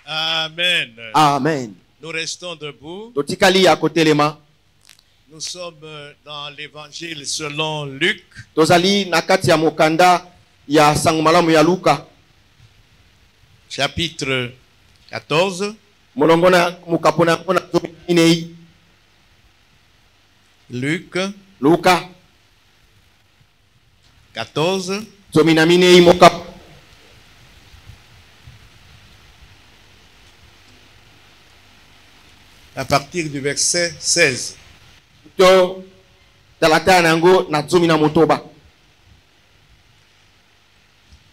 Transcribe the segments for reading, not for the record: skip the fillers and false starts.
Amen. Amen. Nous restons debout. Totikali ya kotelema. Nous sommes dans l'évangile selon Luc. Tozali nakati ya mokanda ya sangumalamu ya Luka. Chapitre 14. Molongona mukapona kona inei. Luc. Luka. 14. Zominaminei mokap. À partir du verset 16. To talata nango na zomina motoba.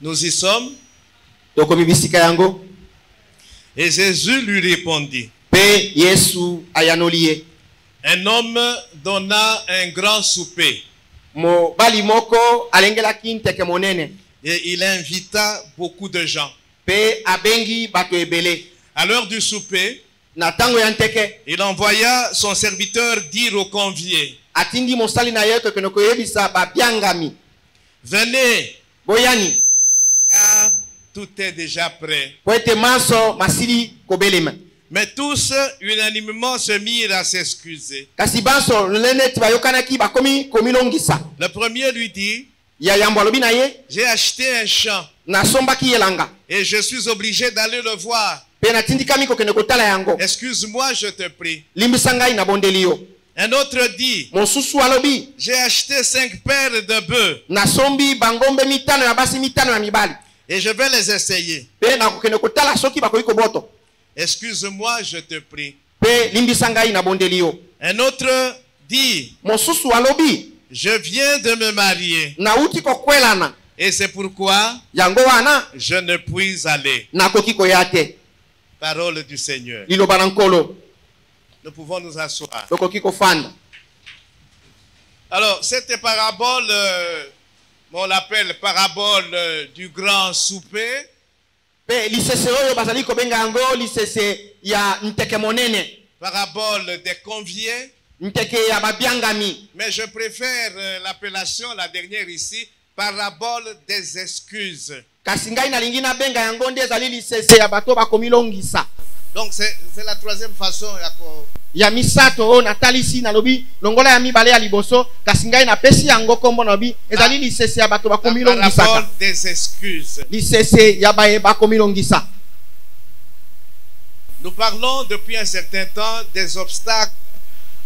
Nous y sommes. Tokomi bisika yango. Et Jésus lui répondit. Pe Yesu ayanoliye. Un homme donna un grand souper. Mo bali moko alengela kinteke monene. Et il invita beaucoup de gens. Pe abengi bato ebele. À l'heure du souper, Na tango yanteke. il envoya son serviteur dire aux conviés, Atindi mosali na yeto kenoko yebisa ba biangami. venez, Boyani. car tout est déjà prêt. Poete maso masili kobelema. Mais tous unanimement se mirent à s'excuser. Kasi banso lene tibayokanaki bakomi komilongisa. Le premier lui dit, Ya yambo alobi na ye j'ai acheté un champ na sombaki yelanga. et je suis obligé d'aller le voir. Pe na tindikami ko kene kotala yango. Excuse-moi, je te prie. Limbisa ngai na bondeli yo. Un autre dit, Mosusu alobi j'ai acheté 5 paires de bœufs na sombi bangombe mitano ya basi mitano ya mibali. et je vais les essayer. Pe na kokene kotala soki bakoki koboto. Excuse-moi, je te prie. Pe limbisa ngai na bondeli yo. Un autre dit, Mosusu alobi je viens de me marier na uti kokwelana. et c'est pourquoi Yango wana je ne puis aller. na koki koyate. Parole du Seigneur. Liloba na nkolo. Nous pouvons nous asseoir. Tokoki kofanda. Alors, cette parabole, on l'appelle parabole du grand souper. Pe lisese oyo bazali kobenga yango lisese ya nteke monene. Parabole des conviés. Nteke ya babiangami. Mais je préfère l'appellation, la dernière ici, parabole des excuses. Kasi ngai nalingi na benga yango nde ezali lisese ya bato bakomilongisa. Donc, c'est la troisième façon. Ya misato oyo natalisi nalobi longola ya mibale ya liboso kasi ngai napesi yango kombo nalobi ezali lisese ya bato bakomilongisa. Parabole des excuses. Lisese ya baye bakomilongisa. Nous parlons depuis un certain temps des obstacles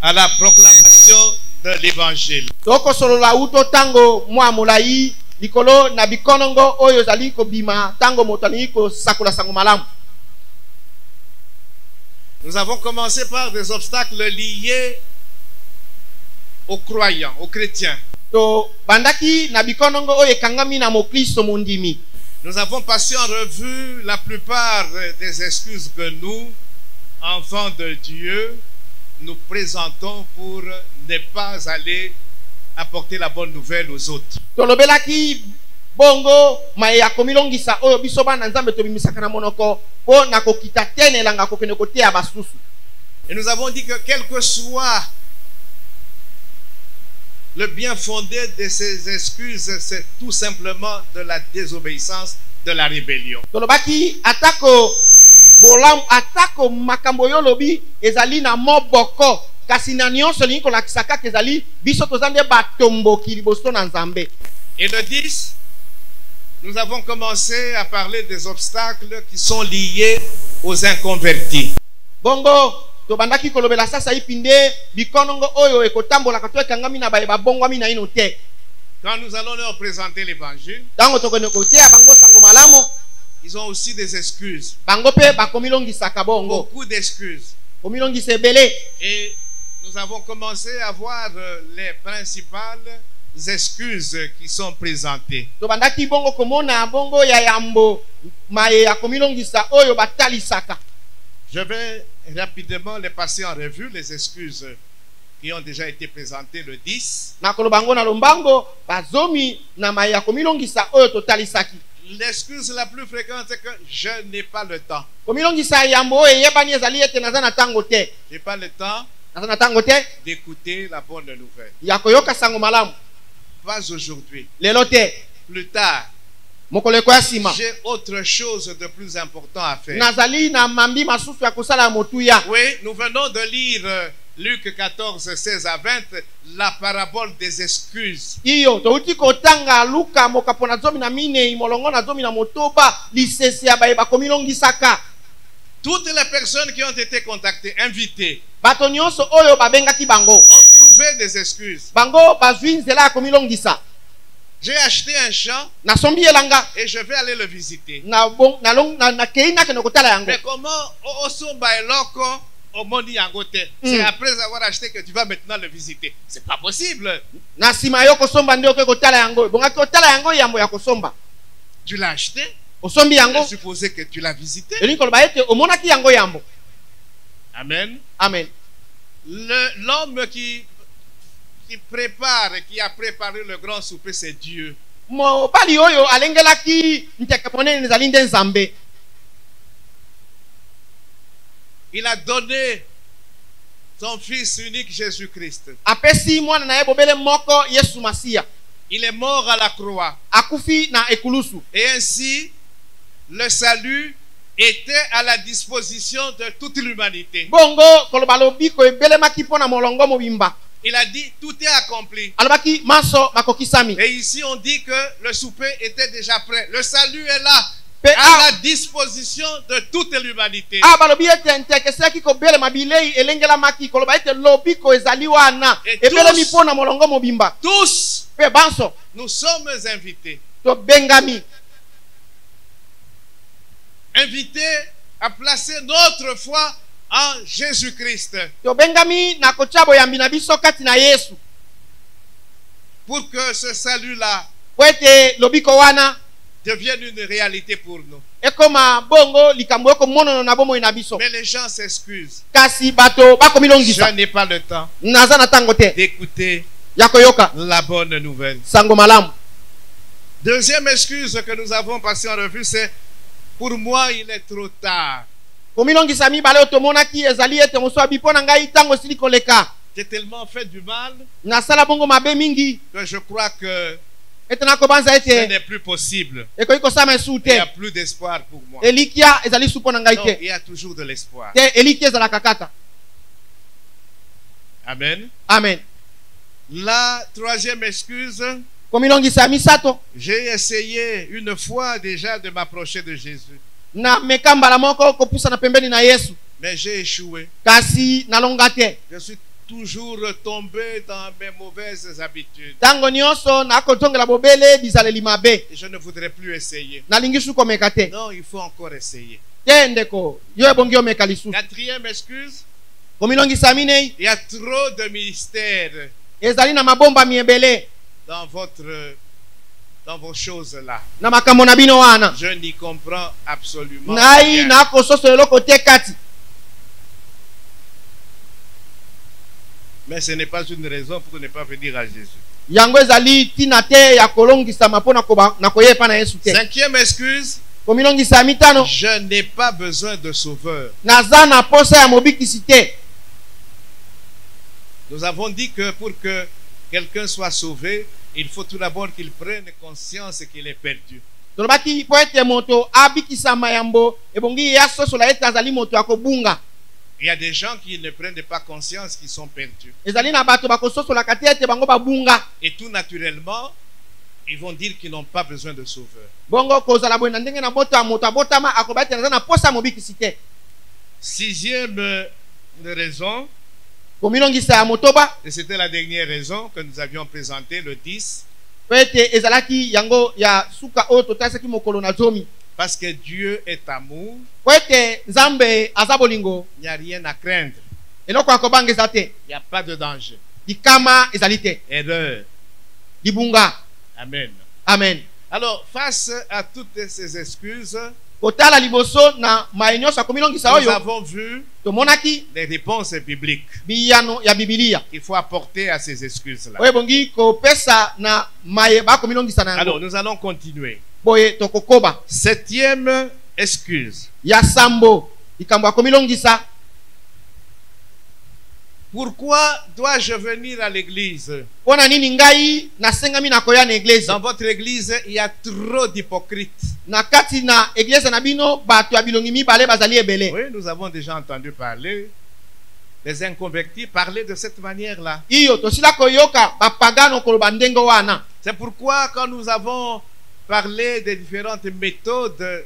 à la proclamation de l'évangile. Toko solola uto tango mwa molai likolo na bikonongo oyo zali ko bima tango motani ko sakula sango malamu. Nous avons commencé par des obstacles liés aux croyants, aux chrétiens. To bandaki na bikonongo oyo ekangami na mokristo mondimi. Nous avons passé en revue la plupart des excuses que nous, enfants de Dieu, nous présentons pour ne pas aller apporter la bonne nouvelle aux autres. Tolobelaki bongo maye ya komilongisa oyo biso bana nzambe tobimisaka na monoko po na kokita tene langa kokene kotea basusu. Et nous avons dit que quel que soit le bien fondé de ces excuses, c'est tout simplement de la désobéissance, de la rébellion. Tolobaki atako bolam atako makambo yo lobi ezali na moboko kasi na nyonso lingi kolakisaka ezali biso tozande batomboki liboso na nzambe. Et le 10, nous avons commencé à parler des obstacles qui sont liés aux inconvertis. Bongo tobandaki kolobela sasa ipinde bikonongo oyo ekotambola kato ekangami na baye babongwami na ino te. Quand nous allons leur présenter l'évangile, Tango tokene kotea bango sango malamo ils ont aussi des excuses. bango pe bakomilongisaka bongo. Beaucoup d'excuses. Komilongisa ebele. Et nous avons commencé à voir les principales excuses qui sont présentées. Tobandaki bongo komona bongo ya yambo maye ya komilongisa oyo batalisaka. Je vais rapidement les passer en revue, les excuses qui ont déjà été présentées le 10. Na kolobango na lombango bazomi na maye ya komilongisa oyo totalisaki. L'excuse la plus fréquente, c'est que je n'ai pas le temps. Komilongisa yambo oyo yebani ezali ete naza na tango te. Je n'ai pas le temps Naza na tango te d'écouter la bonne nouvelle. ya koyoka sango malamu. Pas aujourd'hui, Lelo te. plus tard. mokolo ekoya nsima j'ai autre chose de plus important à faire. nazali na mambi masusu ya kosala ya motuya. Oui, nous venons de lire Luc 14, 16 à 20, la parabole des excuses. iyo touti kotanga luka mokapo na zomi na minei molongo na zomi na motoba lisese ya baye bakomilongisaka. Toutes les personnes qui ont été contactées, invitées, bato nyonso oyo babengaki bango ont trouvé des excuses. bango bazwi nzela ya komilongisa. J'ai acheté un champ nasombi elanga et je vais aller le visiter. nakei nakende kotala yango. Mais comment osomba eloko omoni yango te? C'est après avoir acheté que tu vas maintenant le visiter. C'est pas possible. na nsima yo kosomba nde okoki kotala yango ebongaki kotala yango yambo ya kosomba. Tu l'as acheté, osombi yango je supposais que tu l'as visité. elingi koloba ete omonaki yango yambo. Amen. Amen. L'homme qui prépare, qui a préparé le grand souper, c'est Dieu. mobali oyo alengelaki nteke monene ezali nde nzambe. Il a donné son fils unique Jésus-Christ. apesi mwana na ye bobele moko yesu masiya. Il est mort à la croix. akufi na ekulusu. Et ainsi, le salut était à la disposition de toute l'humanité. bongo koloba lobiko ebelemaki mpo na molongo mobimba. Il a dit, tout est accompli. alobaki maso makokisami. Et ici, on dit que le souper était déjà prêt. Le salut est là, Pe à la disposition de toute l'humanité. balobi ete nteke esengaki kobelema bilei elengelamaki koloba ete lobiko ezali wana Et ebelemi tous- mpo na molongo mobimba. Tous, mpe banso nous sommes invités. tobengami Invités à placer notre foi en Jésus-Christ. tobengami na kotya boyambi na biso kati na yesu Pour que ce salut-là po ete lobiko wana devienne une réalité pour nous. ekoma bongo likambo ekomonono na bomoi na biso. Mais les gens s'excusent. kasi bato bakomilongisa. Je n'ai pas le temps naza na ntango te d'écouter ya koyoka la bonne nouvelle. sango malamu. Deuxième excuse que nous avons passé en revue, c'est pour moi, il est trop tard. komilongisa mibale oyo tomonaki ezali ete moso abi mpo na ngai ntango esili koleka. J'ai tellement fait du mal nasala bongo mabe mingi que je crois que ete nakobanza ce ete n'est plus possible. ekoki kosala esu Il n'y a te. plus d'espoir pour moi. elikia ezali su mpo na ngai Non, te. il y a toujours de l'espoir. te elikia ezalaka kaka. Amen. amen. La troisième excuse, komilongisa ya misato j'ai essayé une fois déjà de m'approcher de Jésus, na meka mbala moko kopusana pembeni na yesu mais j'ai échoué. kasi nalonga te. Je suis toujours tombé dans mes mauvaises habitudes. ntango nyonso nakozongela bobele bizaleli mabe. Et je ne voudrais plus essayer. nalingi su komeka te. Non, il faut encore essayer. te ndeko yo ebongi omeka lisusu. Quatrième excuse, komilongisa minei il y a trop de mystères ezali na mabomba miebele dans vos choses là. na makambo na bino wana. Je n'y comprends absolument ngai rien. nakososo eloko te kati. Mais ce n'est pas une raison pour ne pas venir à Jésus. yango ezali tina te ya kolongisama mpo na koyepa na yesu te. Cinquième excuse, komilongisa ya mitano je n'ai pas besoin de sauveur. naza na posa ya mobikisi te. Nous avons dit que pour que quelqu'un soit sauvé, il faut tout d'abord qu'il prenne conscience qu'il est perdu. tolobaki mpo ete moto abikisama yambo ebongi yasosola ete azali moto ya kobunga. Il y a des gens qui ne prennent pas conscience qu'ils sont perdus. ezali na bato bakososolaka te ete bango babunga. Et tout naturellement, ils vont dire qu'ils n'ont pas besoin de sauveur. bongo kozala boye na ndenge na moto ya moto abotama akoba ete naza na posa ya mobikisi te. Sixième raison, komilongisa ya motoba et c'était la dernière raison que nous avions présentée, le 10, po ete ezalaki yango ya suka oyo totasaki mokolo na zomi. parce que Dieu est amour, po ete nzambe aza bolingo il n'y a rien à craindre. eloko ya kobanga eza te. Il n'y a pas de danger. likama ezali te. Erreur. libunga. Amen. amen. Alors, face à toutes ces excuses, kotala liboso na mai nyonso ya komilongisa nous oyo avons vu tomonaki les réponses bibliques biyano ya bibilia qu'il faut apporter à ces excuses-là. oyo ebongi kopesa na mai bakomilongisa na Alors, yango. nous allons continuer. boye tokokoba Septième excuse. ya sambo likambo ya komilongisa. Pourquoi dois-je venir à l'église? Pona nini ngai nasengami nakoya na église? Dans votre église, il y a trop d'hypocrites. Na kati na église na bino bato ya bilongi mibale bazali ebele. Oui, nous avons déjà entendu parler les inconvertis parler de cette manière-là. Iyo tosila koyoka bapagano koloba ndenge wana. C'est pourquoi quand nous avons parlé des différentes méthodes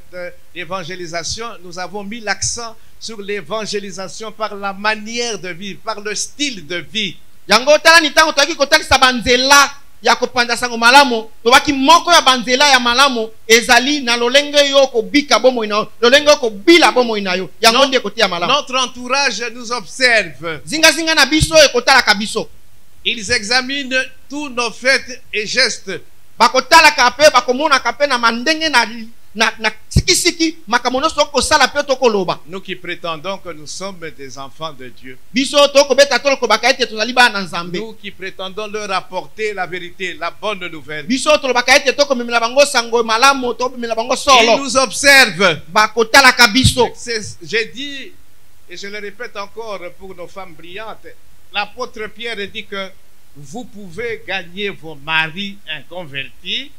d'évangélisation, nous avons mis l'accent sur l'évangélisation par la manière de vivre, par le style de vie. Yango tala ni tango toki kotalisa banzela ya kopanda sango malamu tobaki moko ya banzela ya malamu ezali na lolenge yo kobika bomo ina lolenge ko bila bomo ina yo yango ndie kotia malamu. Notre entourage nous observe. Zinga zinga na biso e kotala kabiso. Ils examinent tous nos faits et gestes. Bakotala kape bakomona kape na mandenge na siki makamono soko sala pe to koloba. Nous qui prétendons que nous sommes des enfants de Dieu. Biso to ko beta to ko bakaete to zali ba na Nzambe. Nous qui prétendons leur apporter la vérité, la bonne nouvelle. Biso to bakaete to ko memela bango sango malamu to memela bango solo. Ils nous observent. Bakotala kabiso. J'ai dit et je le répète encore pour nos femmes brillantes. L'apôtre Pierre dit que vous pouvez gagner vos maris inconvertis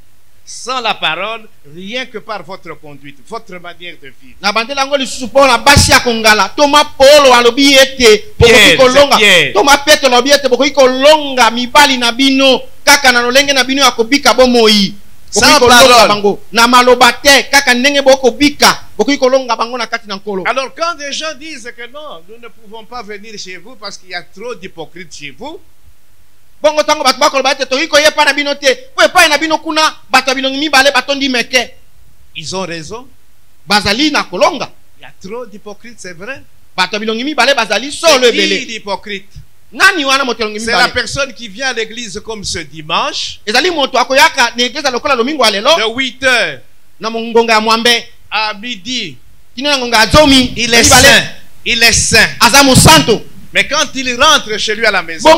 sans la parole, rien que par votre conduite, votre manière de vivre. Na bandela ngoli susupo na basi ya kongala. Toma Paulo alobi ete bokoki kolonga. Toma Petro alobi ete bokoki kolonga mibali na bino kaka na lolenge na bino ya kobika bomoi. Sans parole. Bango na maloba te kaka ndenge boko bika bokoki kolonga bango na kati na nkolo. Alors quand des gens disent que non, nous ne pouvons pas venir chez vous parce qu'il y a trop d'hypocrites chez vous. Bongo tango bato bakoloba ete toki koyepa na bino te po epai na bino kuna bato bilongi mibale batondi meke. Ils ont raison. Bazali na kolonga. Il y a trop d'hypocrites, c'est vrai. Bato bilongi mibale bazali solo ebele. Qui l'hypocrite? Nani wana moto bilongi mibale? C'est la mibale. personne qui vient à l'église comme ce dimanche. Ezali moto akoyaka na eglise lokola domingo alelo. De 8 heures na mongonga ya mwambe à midi. Kino na ngonga zomi. Il est saint. Il est saint. Azamu santo. Mais quand il rentre chez lui à la maison,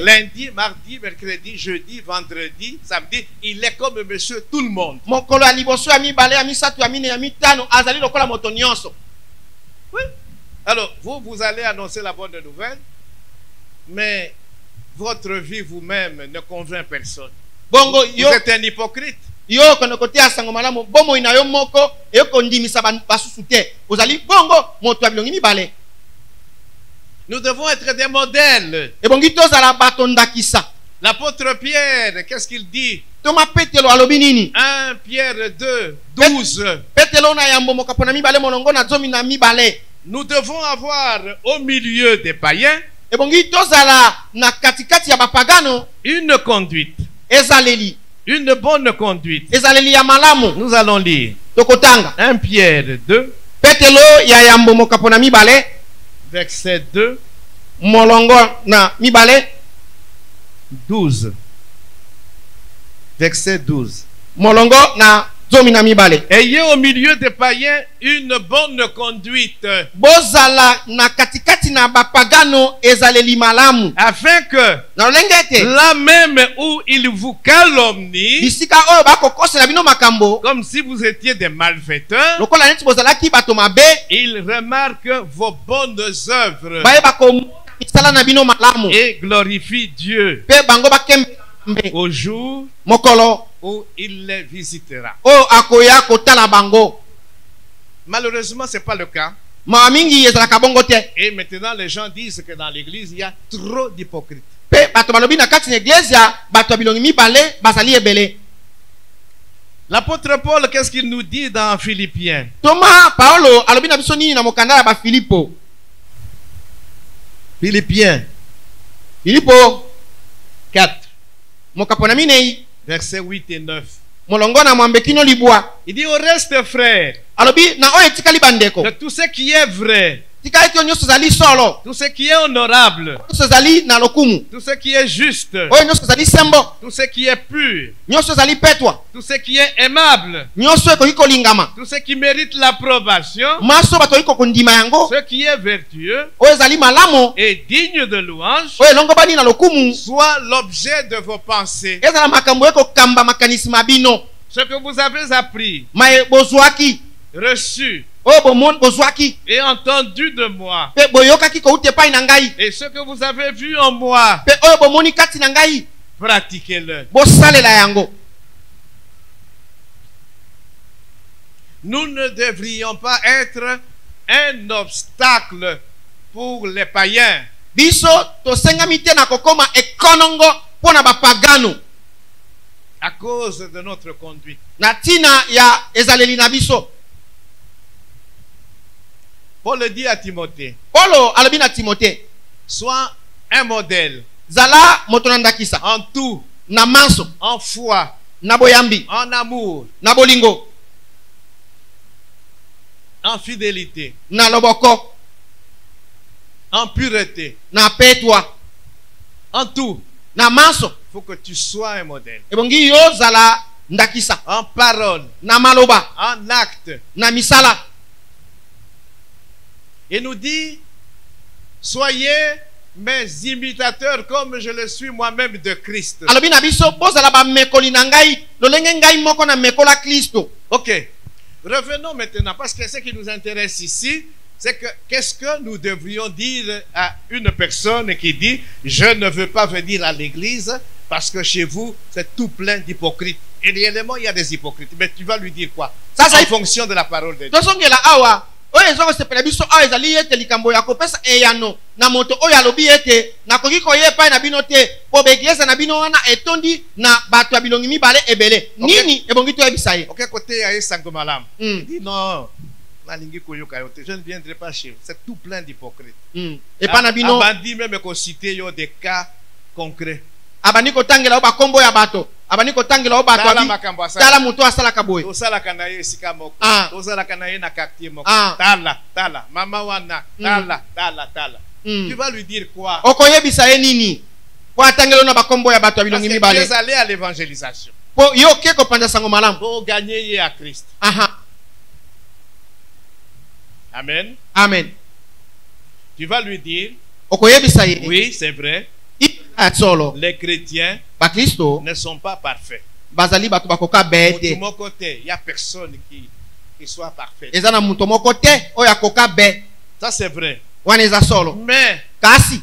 lundi, mardi, mercredi, jeudi, vendredi, samedi, il est comme monsieur tout le monde. Oui. Alors, vous allez annoncer la bonne nouvelle, mais votre vie vous-même ne convainc personne. Vous êtes un hypocrite. Nous devons être des modèles. L'apôtre Pierre, qu'est-ce qu'il dit? 1 Pierre 2, 12. Nous devons avoir au milieu des païens une conduite. Une bonne conduite. Nous allons lire 1 Pierre 2. Verset 2. Molongo na mibale 12. Verset 12. Molongo na zomi na mibale. Ayez au milieu des païens une bonne conduite. Bozala na katikati na bapagano ezaleli malamu. Afin que na lengete là même où ils vous calomnient, bisika oyo bakokosa na bino makambo, comme si vous étiez des malfaiteurs, lokola neti bozala ki bato mabe, ils remarquent vos bonnes œuvres et glorifient Dieu au jour mokolo où il les visitera. Malheureusement, ce n'est pas le cas. Et maintenant, les gens disent que dans l'église, il y a trop d'hypocrites. L'apôtre Paul, qu'est-ce qu'il nous dit dans Philippiens? Philippiens 4, versets 8 et 9. Il dit au reste, frères, de tout ce qui est vrai, tout ce qui est honorable, tout ce qui est juste, tout ce qui est pur, tout ce qui est aimable, tout ce qui mérite l'approbation, ce qui est vertueux et digne de louange, soit l'objet de vos pensées. Ce que vous avez appris, reçu, oyo bozwaki et entendu de moi, mpe boyokaki kouta epai na ngai et ce que vous avez vu en moi, mpe oyo bomoni kati na ngai pratiquez-le. bosalela yango. Nous ne devrions pas être un obstacle pour les païens. Biso tosengami te na kokoma ekonongo mpo na bapagano À cause de notre conduite. na ntina ya ezaleli na biso. Paul le dit à Timothée, Paulo alobi na Timote, sois un modèle zala moto na ndakisa en tout, na manso en foi, na boyambi en amour, na bolingo en fidélité, na loboko en pureté, na petwa en tout. na manso. Il faut que tu sois un modèle. Ebongi yo zala ndakisa En parole, na maloba en acte. na misala. Il nous dit, soyez mes imitateurs comme je le suis moi-même de Christ. Alobi na biso bozala bamekoli na ngai lolenge ngai moko na mekola Kristo. Ok. Revenons maintenant, parce que ce qui nous intéresse ici, c'est que qu'est-ce que nous devrions dire à une personne qui dit, je ne veux pas venir à l'église parce que chez vous, c'est tout plein d'hypocrites. Et réellement, il y a des hypocrites. Mais tu vas lui dire quoi? Ça, En fonction de la parole de Dieu. Tosongela awa oyo ezokosepela biso awa ezali ete likambo ya kopesa eyano na moto oyo alobi ete nakoki koya epai na bino te po begliese na bino wana etondi na bato ya bilongi mibale ebele. Nini ebongi toyebisa ye? Ok, côté ya Esango Malam. Mm. Il dit non, je ne viendrai pas chez vous. C'est tout plein d'hypocrites. Epai na bino Abandi même qu'on citer des cas concrets. abandi kotangela o bakombo ya bato abandi kotangela o bato Tala abi makambo asala. tala moto asalaka boye. Tosalaka na ye esika moko. Ah. Tosalaka na ye na quartier moko. Ah. Tala. Mama wana. Tala. Tu vas lui dire quoi? Okoyebisa ye nini po atangela na bakombo ya bato ya Parce bilongi que tu mibale es allé à l'évangélisation. po yo ke kopanda sango malamu. Pour gagner ye à Christ. Aha, Amen. amen. Tu vas lui dire, Okoyebisa ye oui, c'est vrai, solo les chrétiens bakristo ne sont pas parfaits. bazali bato bakoka beye De te. mon côté, il n'y a personne qui soit parfait. Eza na moto moko te oyo akoka be Ça, c'est vrai. wana eza solo. Mais Kasi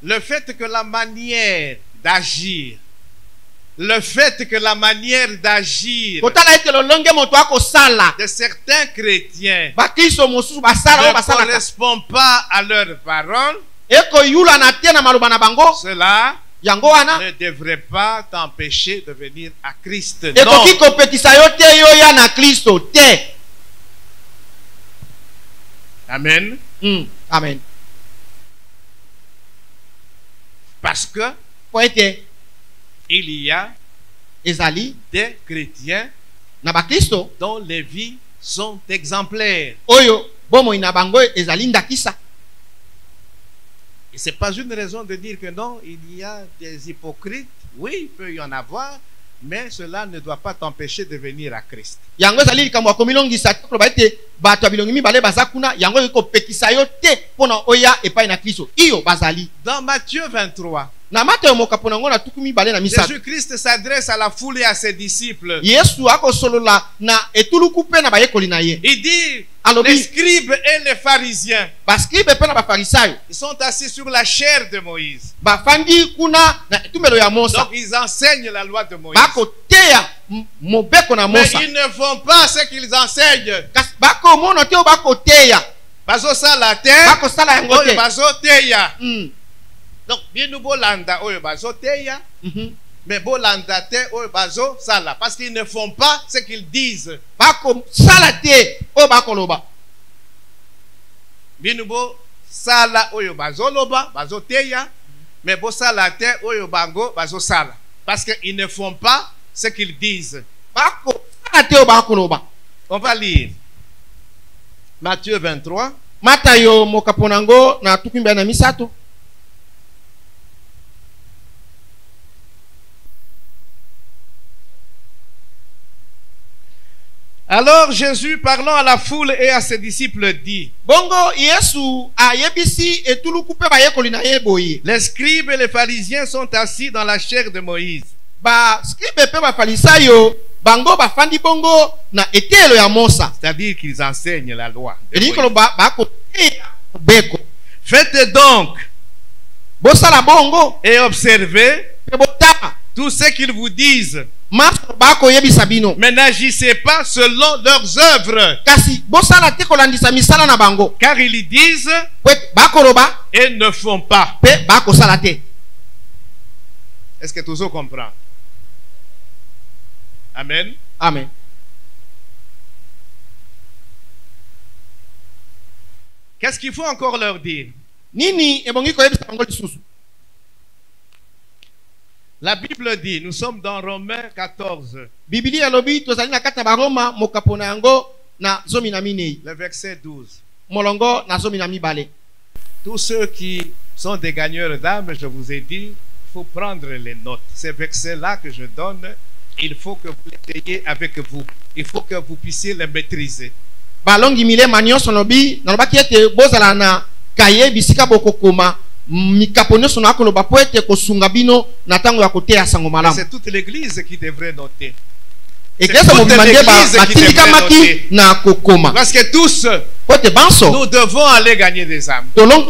le fait que la manière d'agir, kotala ete lolenge moto akosala de certains chrétiens bakristo mosusu basala oyo ne basalaka correspond pas à leur parole, ekoyula na te na maloba na bango, cela yango wana ne devrait pas t'empêcher de venir à Christ. Non. ekoki kopekisa yo te yo ya na Kristo te. Amen. Amen. Parce que Po ete il y a ezali des chrétiens na bakristo dont les vies sont exemplaires. oyo bomoi na bango ezali ndakisa. Et ce n'est pas une raison de dire que non, il y a des hypocrites. Oui, il peut y en avoir, mais cela ne doit pas t'empêcher de venir à Christ. Yango ezali likambo ya komilongisa te koloba ete bato ya bilongi mibale baza kuna yango ekoki kopekisa yo te mpona oya epai na Kristo. Iyo bazali Dans Matthieu 23, na Mateyo mokapo nango na tuku mibale na misato. Jésus-Christ s'adresse à la foule et à ses disciples. Yesu akosolola na etuluku mpe na bayekoli na ye. Il dit, les Alobi scribes et les pharisiens, baskribe mpe na bafarisayo ils sont assis sur la chair de Moïse. bafandi kuna na etumbelo ya Mosa. Donc ils enseignent la loi de Moïse. Bakoteya mobeko na Mais Mosa. ils ne font pas ce qu'ils enseignent. Kasi bakomona te oyo bakoteya Bazosala te, bakosala yango oyo te. bazoteya. Mm. Donc bien nous bolanda oyo bazoteya. Mhm. Mais bolanda te oyo bazo sala parce qu'ils ne font pas ce qu'ils disent. bakosala te oyo bakoloba. Binubo sala oyo bazoloba bazoteya, mais bo sala te oyo bango bazo sala parce qu'ils ne font pas ce qu'ils disent. Bakosala te oyo bakoloba. On va lire Matthieu 23. Matayo mokapo nango na tuku mibale na misato. Alors Jésus, parlant à la foule et à ses disciples, dit: Bongo Yesu ayebisi etuluku mpe bayekoli na ye boye. les scribes et les pharisiens sont assis dans la chair de Moïse. Baskribe mpe bafarisayo bango bafandi bongo na etelo ya Mosa. C'est-à-dire qu'ils enseignent la loi. Eli koloba bako beko. Faites donc Bosala bongo et observez pe botama. tout ce qu'ils vous disent. Maso bako yebisa bino. Mais n'agissez pas selon leurs œuvres. Kasi bosala te kolandisa misala na bango. Car ils disent Bako loba et ne font pas. pe bako sala te. Est-ce que tout ça comprend? Amen. Amen. Qu'est-ce qu'il faut encore leur dire? Nini ebongi koyebisa bango lisusu. La Bible dit, nous sommes dans Romains 14, Biblia lobi tozali na kati ya Baroma mokapo na yango na zomi na minei. le verset 12. Molongo na zomi na mibale. Tous ceux qui sont des gagneurs d'âme, je vous ai dit, il faut prendre les notes. Ces versets-là que je donne, il faut que vous les ayez avec vous. Il faut que vous puissiez les maîtriser. Balongi milema nyonso lobi na lobaki ete bozala na kaye bisika bokokoma mikapo nyonso na koloba po ete kosunga bino na tango ya koteya sango malamu. C'est toute l'église qui devrait noter. Eglise mobimba nde batindikamaki na kokoma. Parce que tous, Pote banso nous devons aller gagner des âmes.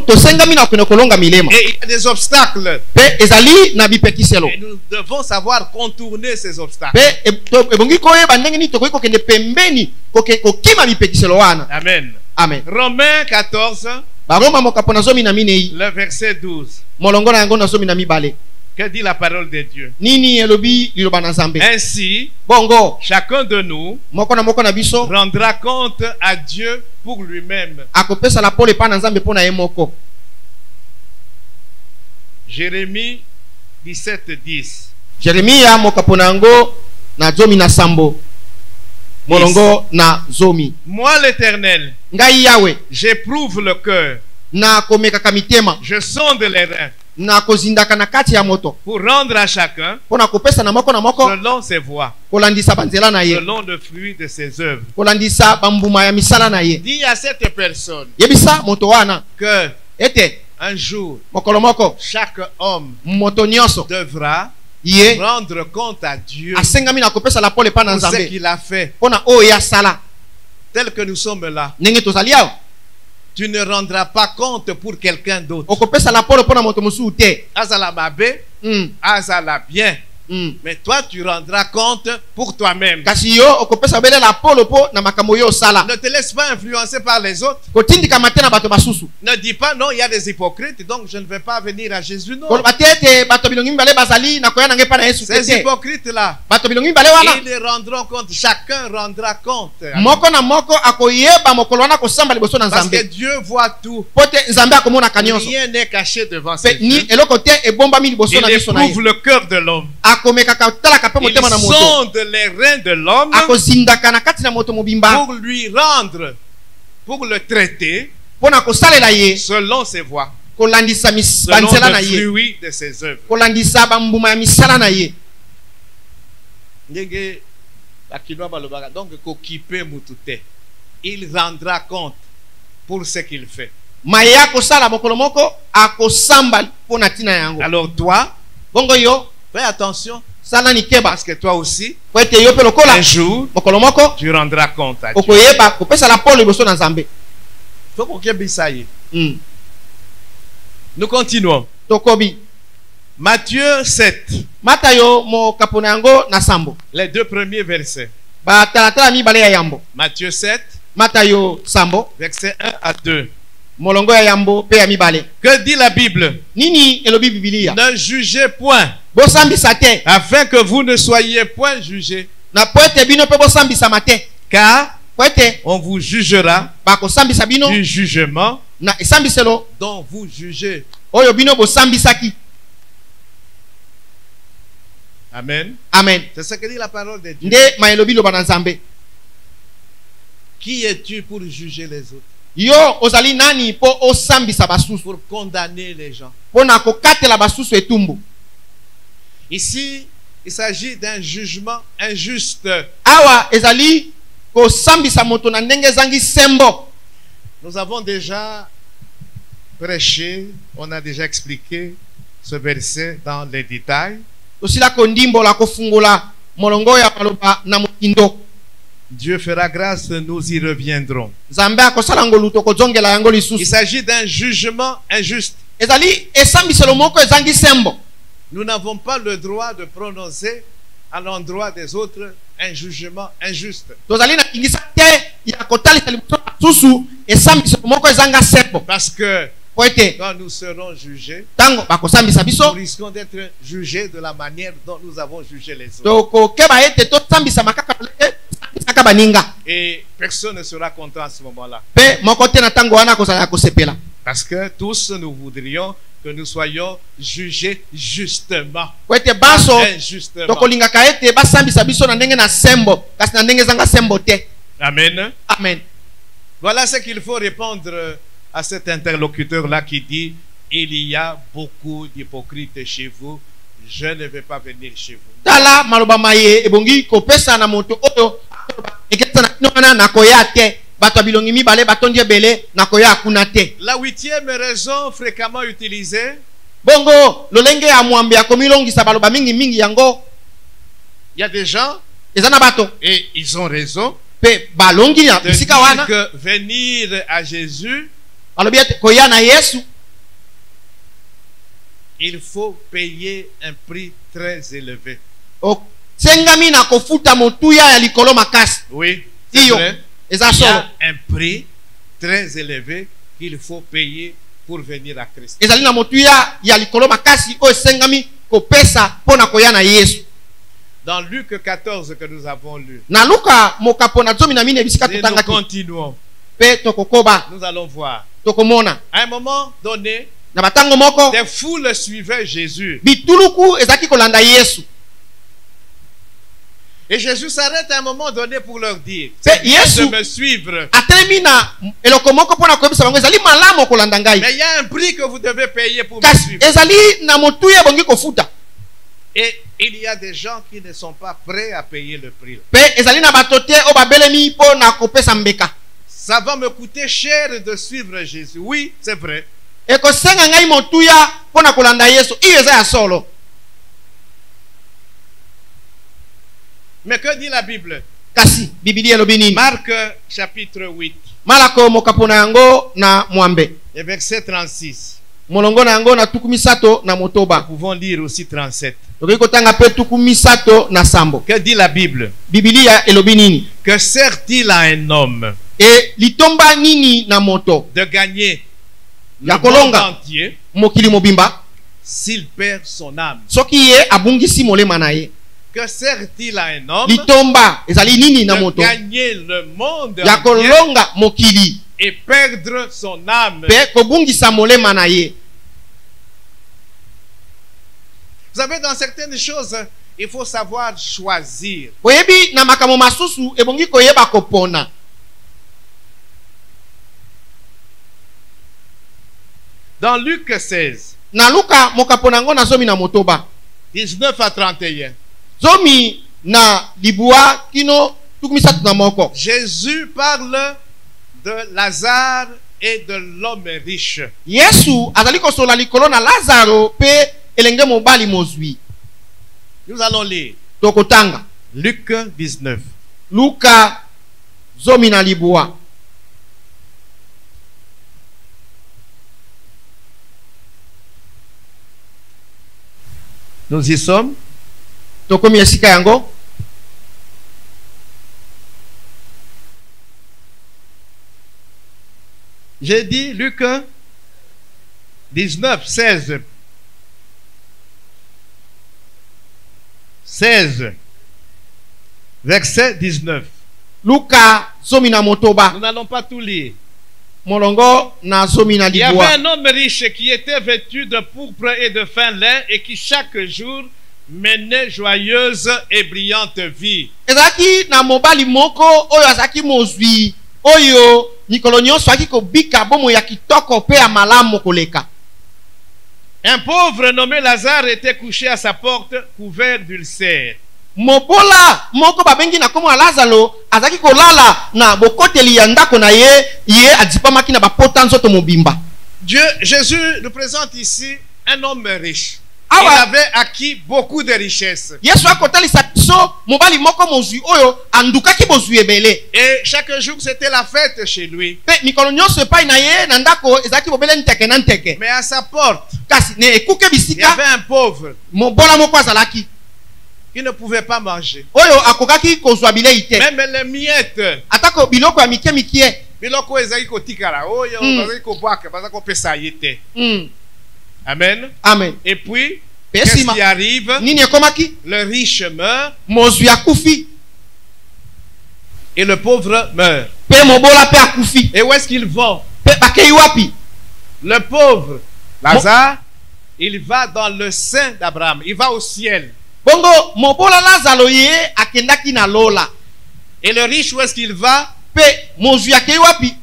tosengami na kone kolonga milema. Et il y a des obstacles. Pe ezali na bipekiselo. Et nous devons savoir contourner ces obstacles. Pe ebongi koyeba ndenge nini tokoki kokende pembeni kokima bipekiselo wana. Amen. Amen. Romains 14, Baroma mokapo na zomi na minei. le verset 12. Molongo na yango na zomi na mibale. Que dit la parole de Dieu? Nini elobi liloba na Nzambe. Ainsi, Bongo chacun de nous moko na biso rendra compte à Dieu pour lui-même. akopesa la pole pa na Nzambe pona ye moko. Jérémie 17, 10. Jeremia mokapo na yango na zomi na sambo. Molongo na zomi. Moi l'Éternel, Ngai Yawe j'éprouve le cœur, na komekaka mitema je sonde les reins na kozindaka na kati ya moto pour rendre à chacun pona kopesa na moko selon ses voies, kolandisa banzela na ye, selon le fruit de ses œuvres. kolandisa bambuma ya misala na ye. Dis à cette personne Yebisa moto wana que ete un jour, mokolo moko chaque homme moto nyonso devra ye rendre compte à Dieu asengami na kopesa la pole pa na pour ce Nzambe qu'il a fait. pona oyo ya sala. Tel que nous sommes là, Ndenge tozali awa tu ne rendras pas compte pour quelqu'un d'autre. okopesa la pole pona moto mosusu te. Azala mabe, azala bien. Mais toi, tu rendras compte pour toi-même. Kasi yo okopesa bele la pole po na makambo yo sala. Ne te laisse pas influencer par les autres. Kotindika matena bato basusu. Ne dis pas non, il y a des hypocrites, donc je ne vais pas venir à Jésus. Non. Koloba tete bato bilongi mbale bazali na koya nange pa na Yesu Ces tete. hypocrites-là, Bato bilongi mbale wana ils rendront compte. Chacun rendra compte. moko na moko akoyeba mokolo wana kosamba liboso na Parce que Nzambe. Dieu voit tout. Pote Nzambe akomona kanyonso. Rien n'est caché devant Pe ses ni yeux. eloko te ebombami liboso Il na biso na ye. éprouve le cœur de l'homme. Akomekaka talaka pe Il motema na moto. sonde les reins de l'homme Akozindaka na kati na moto mobimba pour lui rendre, pour le traiter pona kosalela ye selon ses voies, kolandisa selon banzela na le ye, fruit de ses œuvres. kolandisa bambuma ya misala na ye. Ndenge bakinois balobaka, donc kokipe mutu te. Il rendra compte pour ce qu'il fait. Maya kosala mokolo moko akosamba pona tina yango. Alors toi, Bongo yo fais attention, sala ni keba parce que toi aussi, po ete yo pe lokola un jour, mokolo moko tu rendras compte à Dieu. okoyeba kopesa la pole liboso na Nzambe. Faut qu'on kebisa ye. Nous continuons. Tokobi Matthieu 7, Matayo mokapo na yango na sambo. les deux premiers versets. Batalatala mibale ya yambo. Matthieu 7, Matayo sambo versets 1 à 2. molongo ya yambo pe ya mibale. Que dit la Bible? Nini elobi Biblia? Ne jugez point, Bosambisa te afin que vous ne soyez point jugés. na po ete bino pe bosambisama te. Car Po ete on vous jugera bakosambisa bino du jugement na esambiselo dont vous jugez. oyo bino bosambisaki. Amen. Amen. C'est ce que dit la parole de Dieu. Nde maelobi loba na Nzambe. Qui es-tu pour juger les autres? Yo ozali nani po osambisa basusu Pour condamner les gens. po na kokatela basusu etumbu. Ici, il s'agit d'un jugement injuste. Awa ezali kosambisa moto na ndenge ezangi sembo. Nous avons déjà prêché, on a déjà expliqué ce verset dans les détails. Tosila kondimbola kofungola molongo ya maloba na mokindo. Dieu fera grâce, nous y reviendrons. Nzambe akosala ngolu tokozongela yango Il lisusu. s'agit d'un jugement injuste. Ezali esambiselo moko ezangi sembo. Nous n'avons pas le droit de prononcer à l'endroit des autres un jugement injuste. Tozali na kingisa te ya kotalisa liboso na susu esambiselo moko ezanga sembo. Parce que Po ete quand nous serons jugés, tango bakosambisa nous biso risquons d'être jugés de la manière dont nous avons jugé les autres. tokokeba ete tosambisa makaka lolenge tosambisaka baninga. Et personne ne sera content à ce moment-là. Pe moko te na tango wana kozala ya kosepela. Parce que tous nous voudrions que nous soyons jugés justement. Po ete baso Injustement. tokolingaka ete basambisa biso na ndenge na sembo kasi na ndenge ezanga sembo te. Amen. Amen. Voilà ce qu'il faut répondre à cet interlocuteur-là qui dit: il y a beaucoup d'hypocrites chez vous, je ne vais pas venir chez vous. Tala maloba maye ebongi kopesa na moto oyo eketsa na kino wana nakoya te. Bato bilongi mibale batondi ebele nakoya akuna te. La 8e raison fréquemment utilisée, Bongo lolenge ya mwambe ya komilongisa baloba mingi mingi yango il y a des gens, ezana bato et ils ont raison, pe balongi ya de bisika dire wana que venir à Jésus, balobi ete koya na Yesu il faut payer un prix très élevé. osengami na kofuta motuya ya likolo makasi. Oui, c'est Iyo vrai. eza Il y solo. a un prix très élevé qu'il faut payer pour venir à Christ. Ezali na motuya ya likolo makasi oyo esengami kopesa mpona koya na Yesu. Dans Luc 14 que nous avons lu, Na Luka mokapo na 14 bisika et nous totangaki continuons, pe tokokoba nous allons voir. tokomona À un moment donné, na batango moko des foules suivaient Jésus. bituluku ezaki kolanda Yesu. Et Jésus s'arrête à un moment donné pour leur dire: C'est c'est bien Yesu. de me suivre. Atelemi na eloko moko mpona koyebisa bango ezali malamu kolanda ngai. Mais il y a un prix que vous devez payer pour me Kasi suivre. ezali na motuya ebongi kofuta. Et il y a des gens qui ne sont pas prêts à payer le prix. Pe ezali na bato te oyo babelemi mpona kopesa mbeka. Ça va me coûter cher de suivre Jésus. Oui, c'est vrai. Ekosenga ngai motuya mpona kolanda Yesu. Iyo eza ya solo. Mais que dit la Bible? Kasi Biblia elobi nini? Marc chapitre 8 Malako mokapo na yango na mwambe. et verset 36. Molongo na yango na tuku misato na Nous motoba. pouvons lire aussi 37. Tokoki kotanga pe tuku misato na sambo. Que dit la Bible? Biblia elobi nini? Que sert-il à un homme E litomba nini na moto de gagner le Ya monde kolonga. entier mokili mobimba s'il perd son âme? soki ye abungisi molema na ye? Que sert-il à un homme Litomba ezali nini na de moto gagner le monde ya entier kolonga mokili et perdre son âme? pe kobungisa molema na ye? Vous savez, dans certaines choses, il faut savoir choisir. Boyebi na makambo masusu ebongi koyeba kopona. Dans Luc 16, Na Luka mokapo nango na zomi na motoba 19 à 31, zomi na libua kino tuku misato na moko, Jésus parle de Lazare et de l'homme riche. Yesu azali kosola likolo na Lazaro pe elenge mobali mozwi. Nous allons lire Tokotanga Luc 19. Luka zomi na libua. Nous y sommes. Tokomi esika yango. J'ai dit Luc 19, 16. 16. Verset 19. Luka zomi na motoba. Nous n'allons pas tout lire. Molongo na zomi na Il y avait libua. un homme riche qui était vêtu de pourpre et de fin lin et qui chaque jour menait joyeuse et brillante vie. Ezaki na mobali moko oyo azaki mozwi oyo mikolo nyonso aki kobika bomo ya kitoko pe ya malamu koleka. Un pauvre nommé Lazare était couché à sa porte, couvert d'ulcères. Mobola moko babengi na komo ya Lazaro azaki kolala na bokoteli ya ndako na ye adipamaki na bapota nzoto mobimba. Jésus nous présente ici un homme riche. Il Awa. avait acquis beaucoup de richesses. Yesu akotalisa biso mobali moko mozwi oyo andukaki bozwi ebele. Et chaque jour, c'était la fête chez lui. Pe mikolo nyonso epai na ye na ndako ezalaki bobele nteke na nteke. Mais à sa porte, Kasi ne ekuke il y bisika avait un pauvre mobola moko azalaki. qui ne pouvait pas manger. Oyo akokaki kozwa bilei te. Même les miettes. Atako biloko ya mike mikie. Biloko ezali kotikala. Oyo, bazali kobwaka, bazali kopesa ye te. Amen. Amen. Et puis, qu'est-ce Pesima. qui arrive? Nini ekomaki? Le riche meurt Mozwi akufi. et le pauvre meurt. Pe mobola pe akufi. Et où est-ce qu'ils vont? Pe bakei wapi? Le pauvre, Lazare, il va dans le sein d'Abraham. Il va au ciel. Bongo mobola Lazaro ye akendaki na lola. Et le riche, où est-ce qu'il va? Pe mozwi akei wapi?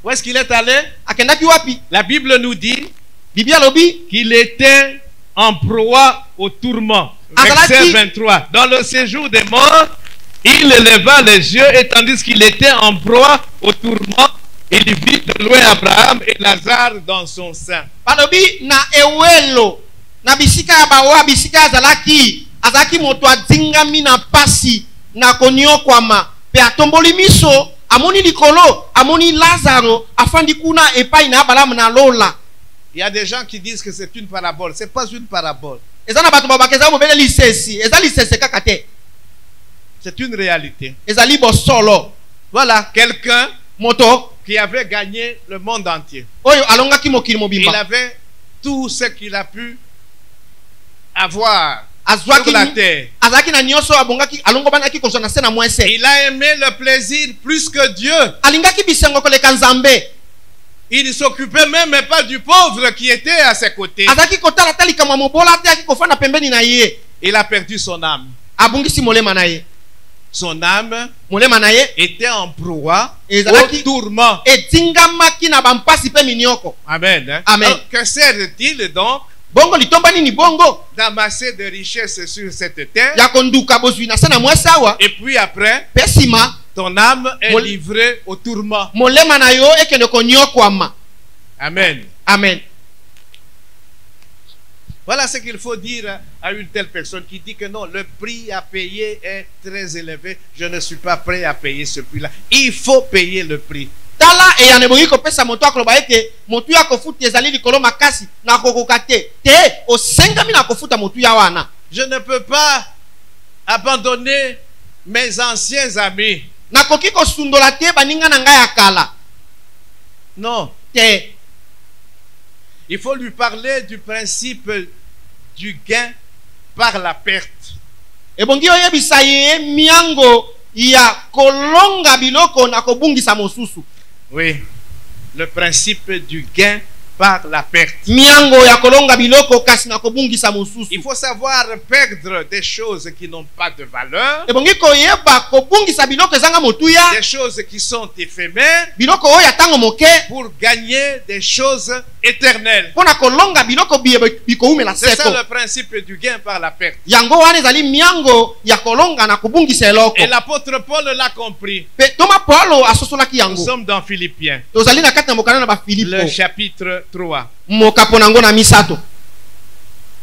Où est-ce qu'il est allé? Akendaki wapi? La Bible nous dit Biblia lobi qu'il était en proie au tourment. Azalaki. Verset 23. Dans le séjour des morts, il éleva les yeux et tandis qu'il était en proie au tourment, il vit de loin Abraham et Lazare dans son sein. balobi na ewelo na bisika ya bawa bisika azalaki moto adingami na pasi na koniokwama pe atomboli miso amoni likolo amoni Lazaro afandi kuna epai na Abraham na lola. Il y a des gens qui disent que c'est une parabole. C'est pas une parabole. Ezana bato babakeza mobele lisesi ezali lisese kaka te. C'est une réalité. Ezali bosolo. Voilà, quelqu'un Moto qui avait gagné le monde entier. oyo alongaki mokili Il mobimba. avait tout ce qu'il a pu avoir sur Azwaki la terre. azalaki na nyonso abongaki alongobanaki kozwa na se na mwese. Il a aimé le plaisir plus que Dieu. Alingaki bisengo koleka Nzambe. Il ne s'occupait même pas du pauvre qui était à ses côtés. Azaki kotala talika mwa mobola te aki kofana pembeni na ye. Il a perdu son âme. Abungisi molema na ye. Son âme Molema na ye était en proie Ezalaki- au tourment. etingamaki na bampasi pe minioko. Amen. Hein? Amen. Alors, que sert-il donc Bongo litomba nini bongo d'amasser de richesses sur cette terre? ya konduka bozwi na se na mwese awa Et puis après, pe nsima ton âme est Mol- livrée au tourment. molema na yo ekende koniokwama. Amen. Amen. Voilà ce qu'il faut dire à une telle personne qui dit que non, le prix à payer est très élevé. Je ne suis pas prêt à payer ce prix-là. Il faut payer le prix. Tala eyane boyi kopesa moto akoloba ete motu ya kofuta ezali likolo makasi na kokoka te osengami na kofuta motu ya wana. Je ne peux pas abandonner mes anciens amis. Nakoki kosundola te baninga na ngai ya kala Non. te. Il faut lui parler du principe du gain par la perte. Ebongi oyebisa ye miango ya kolonga biloko na kobungisa mosusu. Oui. Le principe du gain par la perte. Miango ya kolonga biloko kasi na kobungisa mosusu. Il faut savoir perdre des choses qui n'ont pas de valeur, Ebongi koyeba kobungisa biloko ezanga motuya, des choses qui sont éphémères, biloko oyo ya tango moke pour gagner des choses éternelles. pona kolonga biloko bikoumela C'est ça seko. le principe du gain par la perte. Yango wana ezali miango ya kolonga na kobungisa eloko. Et l'apôtre Paul l'a compris. Pe toma Paulo asosolaki Nous yango. sommes dans Philippiens, Tozali na kati na mokano na bafilipo. le chapitre 3. Mokapo nango na misato.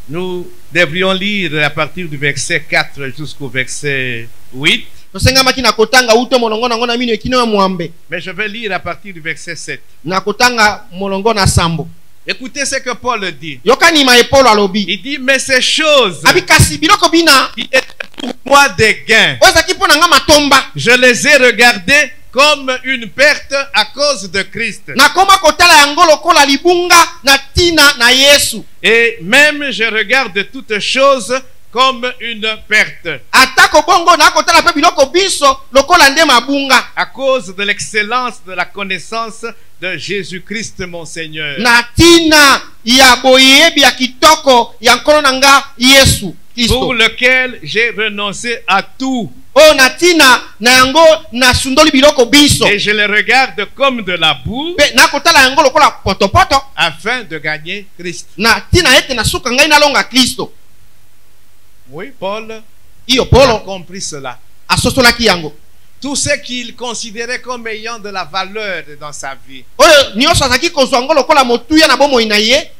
Nous devrions lire à partir du verset 4 jusqu'au verset 8. Tosengamaki na kotanga uto molongo nango na mino ekino ya mwambe. Mais je vais lire à partir du verset 7. Na kotanga molongo na sambo. Écoutez ce que Paul dit. Yokani ma Paulo alobi. Il dit, mais ces choses Abikasi biloko bina qui étaient pour moi des gains, ozaki pona nga matomba. je les ai regardés comme une perte à cause de Christ. Nakoma kotala yango lokola libunga na tina na Yesu. Et même je regarde toutes choses comme une perte Atako bongo na kotala pe biloko biso lokola nde mabunga. à cause de l'excellence de la connaissance de Jésus-Christ mon Seigneur, Na tina ya boyebi ya kitoko ya nkolo na nga Yesu pour Kristo. lequel j'ai renoncé à tout O na tina na yango na sundoli biloko biso. et je les regarde comme de la boue Pe na kotala yango lokola potopoto. afin de gagner Christ. Na tina ete na suka ngai nalonga Kristo. Oui, Paul Iyo a Paulo compris cela. asosolaki yango. Tout ce qu'il considérait comme ayant de la valeur dans sa vie, Oyo nyonso azaki kozwa yango lokola motuya na bomoi na ye.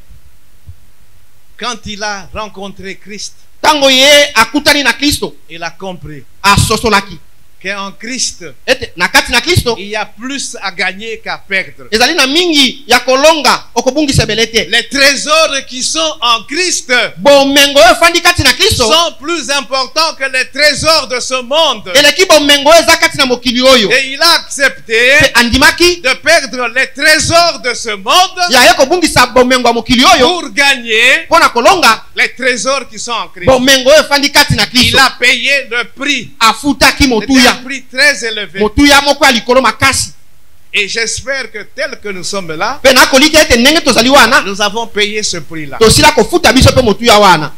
Quand il a rencontré Christ, Tango ye akutani na Kristo, il a compris asosolaki. qu'en Christ, Ete na kati na Kristo, il y a plus à gagner qu'à perdre. ezali na mingi ya kolonga okobungisa belete. Les trésors qui sont en Christ Bomengo oyo efandi kati na Kristo, sont plus importants que les trésors de ce monde. eleki bomengo oyo eza kati na mokili oyo. Et il a accepté Pe andimaki de perdre les trésors de ce monde ya ye kobungisa bomengo ya mokili oyo pour gagner mpo na kolonga les trésors qui sont en Christ. bomengo oyo efandi kati na Il Kristo. a payé le prix. Afutaki C'était motuya, un prix très élevé. motuya moko ya likolo makasi. Et j'espère que tel que nous sommes là, Pe nakoliki ete ndenge tozali wana nous avons payé ce prix-là. tosila kofuta biso mpe motuya wana.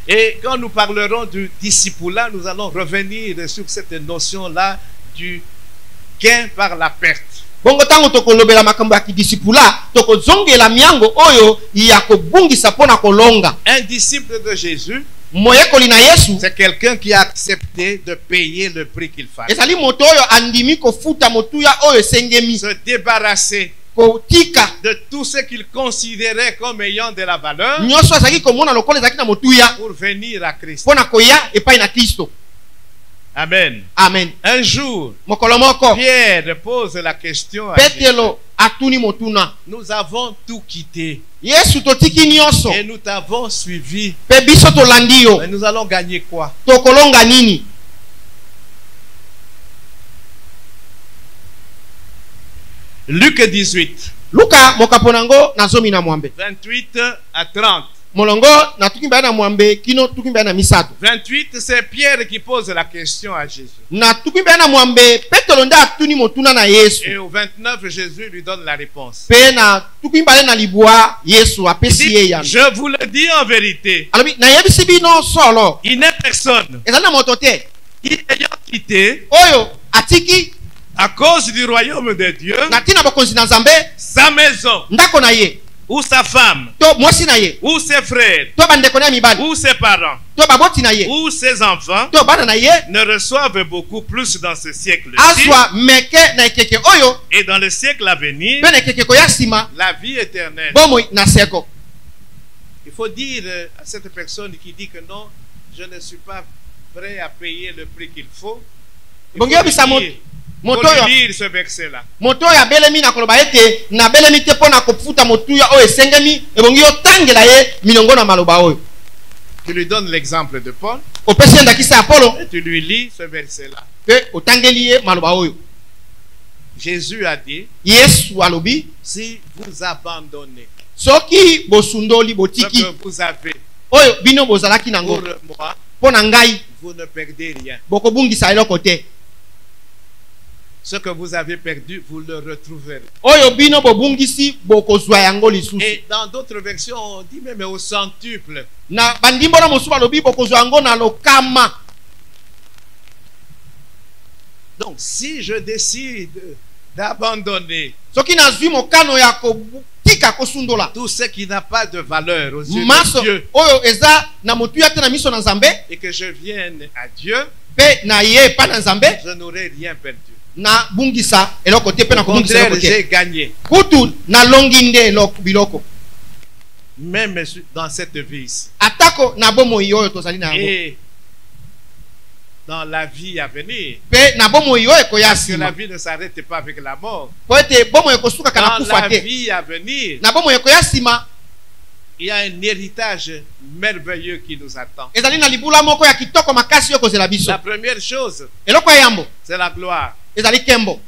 Et quand nous parlerons du discipulat, nous allons revenir sur cette notion-là du gain par la perte. Bongo tango tokolobela makambo ya kidisipula tokozongela miango oyo ya kobungisa mpo na kolonga. Un disciple de Jésus, Moyekoli na Yesu c'est quelqu'un qui a accepté de payer le prix qu'il fallait. ezali moto oyo andimi kofuta motuya oyo esengemi, Se débarrasser kotika de tout ce qu'il considérait comme ayant de la valeur nyonso azalaki komona lokola ezalaki na motuya pour venir à Christ. mpo na koya epai na Kristo. Amen. Amen. Un jour, Mokolo moko Pierre pose la question à Jésus. Petelo atuni motuna, Nous avons tout quitté Yesu totiki nyonso et nous t'avons suivi. mpe biso tolandi yo, Mais nous allons gagner quoi? tokolonga nini? Luc 18, Luka mokapo nango na zomi na mwambe 28 à 30. molongo na tuki mbaya na mwambe kino tuki mbaya na misato. 28, c'est Pierre qui pose la question à Jésus. Na tuki mbaya na mwambe Petelo nde atuni motuna na Yesu, Et au 29, Jésus lui donne la réponse. pe na tuki mbaya na libwa Yesu Il apesi dit, ye yana. je vous le dis en vérité, Alobi nayebisi bino solo, il n'est personne ezali na moto te qui ayant quitté oyo atiki à cause du royaume de Dieu na ntina bokonzi na Nzambe sa maison ndako na ye, ou sa femme to mwasi na ye, ou ses frères to bandeko na ye mibali, ou ses parents to baboti na ye, ou ses enfants to bana na ye, ne reçoivent beaucoup plus dans ce siècle-ci azwa meke na ekeke oyo et dans le siècle à venir mpe na ekekeko ya nsima la vie éternelle. bomoi na seko. Il faut dire à cette personne qui dit que non, je ne suis pas prêt à payer le prix qu'il faut. Il faut Bongi yebisa lui moto oyo lire ce verset-là. moto oyo abelemi na koloba ete nabelemi te mpo na kofuta motuya oyo esengemi, ebongi otangela ye milongo na maloba oyo. Tu lui donnes l'exemple de Paul Opesi ye ndakisa ya Polo et tu lui lis ce verset-là. mpe otangeli ye maloba oyo. Jésus a dit, Yesu alobi si vous abandonnez soki bosundoli ce botiki que vous avez oyo bino bozalaki nango pour moi, mpo na ngai, vous ne perdez rien. bokobungisa eloko te. Ce que vous avez perdu, vous le retrouverez. Oyo bino bobungisi bokozwa yango lisusu. Et dans d'autres versions, on dit même au centuple. Na bandimbola mosusu balobi bokozwa yango na lokama. Donc, si je décide d'abandonner Soki nazwi mokano ya kotika kosundola tout ce qui n'a pas de valeur aux yeux maso de Dieu oyo eza na motuya te na miso na Nzambe, et que je vienne à Dieu, pe na ye pa na Nzambe, je n'aurai rien perdu. na bungisa eloko te pe na Au kobungisa contraire, eloko te. j'ai gagné. Kutu na longi nde eloko biloko. Même dans cette vie ici. Atako na bomoi oyo tozali na yango. Et dans la vie à venir. Pe na bomoi oyo ekoya Parce que la nsima. vie ne s'arrête pas avec la mort. Po ete bomoi ekosukaka na Dans kufa la te. vie à venir, Na bomoi ekoya nsima, il y a un héritage merveilleux qui nous attend. ezali na libula moko ya kitoko makasi oyo kozela biso. La première chose, Eloko ya yambo c'est la gloire. ezali kembo.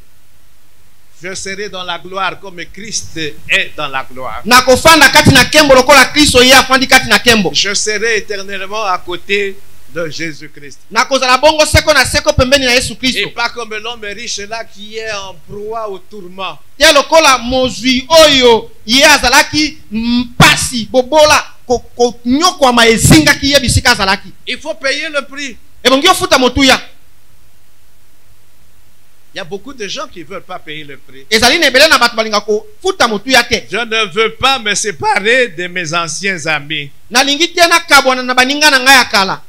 Je serai dans la gloire comme Christ est dans la gloire. Na kofanda kati na kembo lokola Kristo ye afandi kati na kembo. Je serai éternellement à côté de Jésus-Christ. Na kozala bongo seko na seko pembeni na Yesu Et Kristo. pas comme l'homme riche là qui est en proie au tourment. Te lokola mozwi oyo ye azalaki mpasi bobola konyokwama ezingaki ye bisika azalaki. Il faut payer le prix. Ebongi ofuta motuya. Il y a beaucoup de gens qui ne veulent pas payer le prix. Ezali na ebele na bato balinga kofuta motuya te. Je ne veux pas me séparer de mes anciens amis. Nalingi te nakabwana na baninga na ngai ya kala.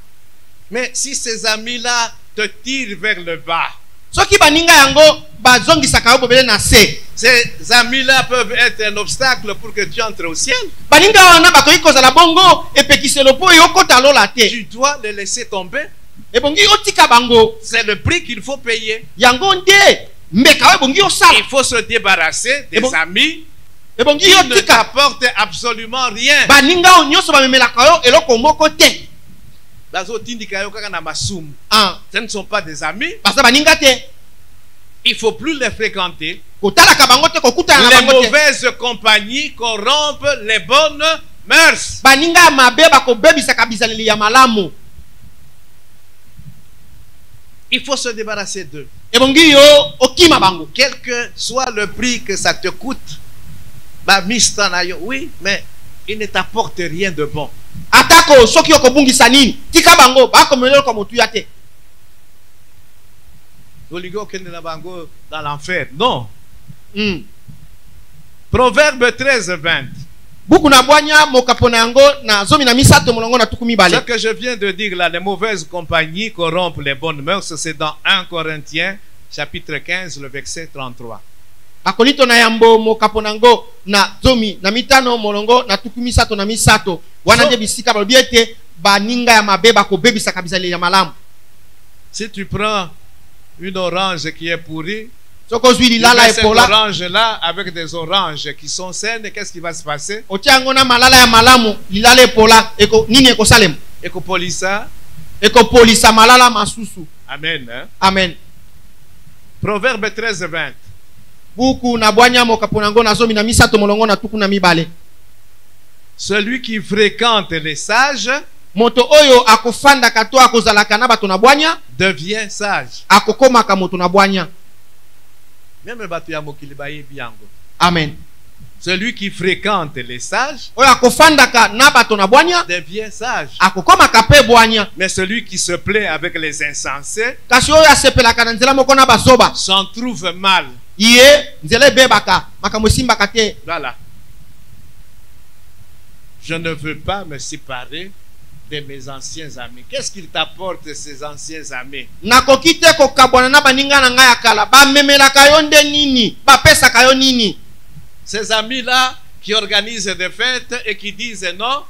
Mais si ces amis-là te tirent vers le bas, Soki baninga yango bazongisaka yo bobele na se. Ces amis-là peuvent être un obstacle pour que tu entres au ciel. baninga wana bakoki kozala bongo epekiselo mpo yokota lola te. Tu dois les laisser tomber. Ebongi otika bango. C'est le prix qu'il faut payer. Yango nde mbeka oyo ebongi osala. Il faut se débarrasser des amis Ebongi qui ne otika t'apportent absolument rien. baninga oyo nyonso bamemelaka yo eloko moko te. Bazotindika yo kaka na masumu. Ah, Ce ne sont pas des amis. baza baninga te. Il ne faut plus les fréquenter. Kotalaka bango te, kokutana na Les bango te. mauvaises compagnies corrompent les bonnes mœurs. Baninga ya mabe bakobebisaka bizaleli ya malamu. Il faut se débarrasser d'eux. Ebongi yo okima bango. Quel que soit le prix que ça te coûte, bah, mistana yo, oui, mais il ne t'apporte rien de bon. Atako soki okobungisa nini? Tika bango bakomelelo kwa motuya te. Oligo kende na bango dans l'enfer. Non. Mm. Proverbe 13:20. Buku na bwanya mokapona yango na zomi na misato molongo na tukumi Ce bale. que je viens de dire là, les mauvaises compagnies corrompent les bonnes mœurs, c'est dans 1 Corinthiens chapitre 15, le verset 33. Akolito na yambo mokapona yango na zomi na mitano molongo na tukumi sato na misato. Wana nde bisika balobi ete baninga ya mabe bakobebisaka bizaleli ya malamu. Si tu prends une orange qui est pourrie, Soko zwi tu lilala mets cette epola. orange là avec des oranges qui sont saines, qu'est-ce qui va se passer? Otiango na malala ya malamu lilala epola eko nini eko salem. Eko polisa. Eko polisa malala masusu. Amen. Hein? Amen. Proverbe 13:20. Buku na bwanya mokapona yango na zomi na misato molongo na tuku na mibale. Celui qui fréquente les sages Moto oyo akofanda kato akozalaka na bato na bwanya devient sage. akokomaka moto na bwanya. Même bato ya mokili bayebi yango. Amen. Celui qui fréquente les sages Oyo akofandaka na bato na bwanya devient sage. akokomaka pe bwanya. Mais celui qui se plaît avec les insensés Kasi oyo asepelaka na nzela moko na bazoba s'en trouve mal. ye nzela ebebaka makambo esimbaka te. Voilà. Je ne veux pas me séparer de mes anciens amis. Qu'est-ce qu'ils t'apportent, ces anciens amis? Nakoki te kokabwana na baninga na ngai ya kala bamemelaka yo nde nini bapesaka yo nini? Ces amis-là qui organisent des fêtes et qui disent non,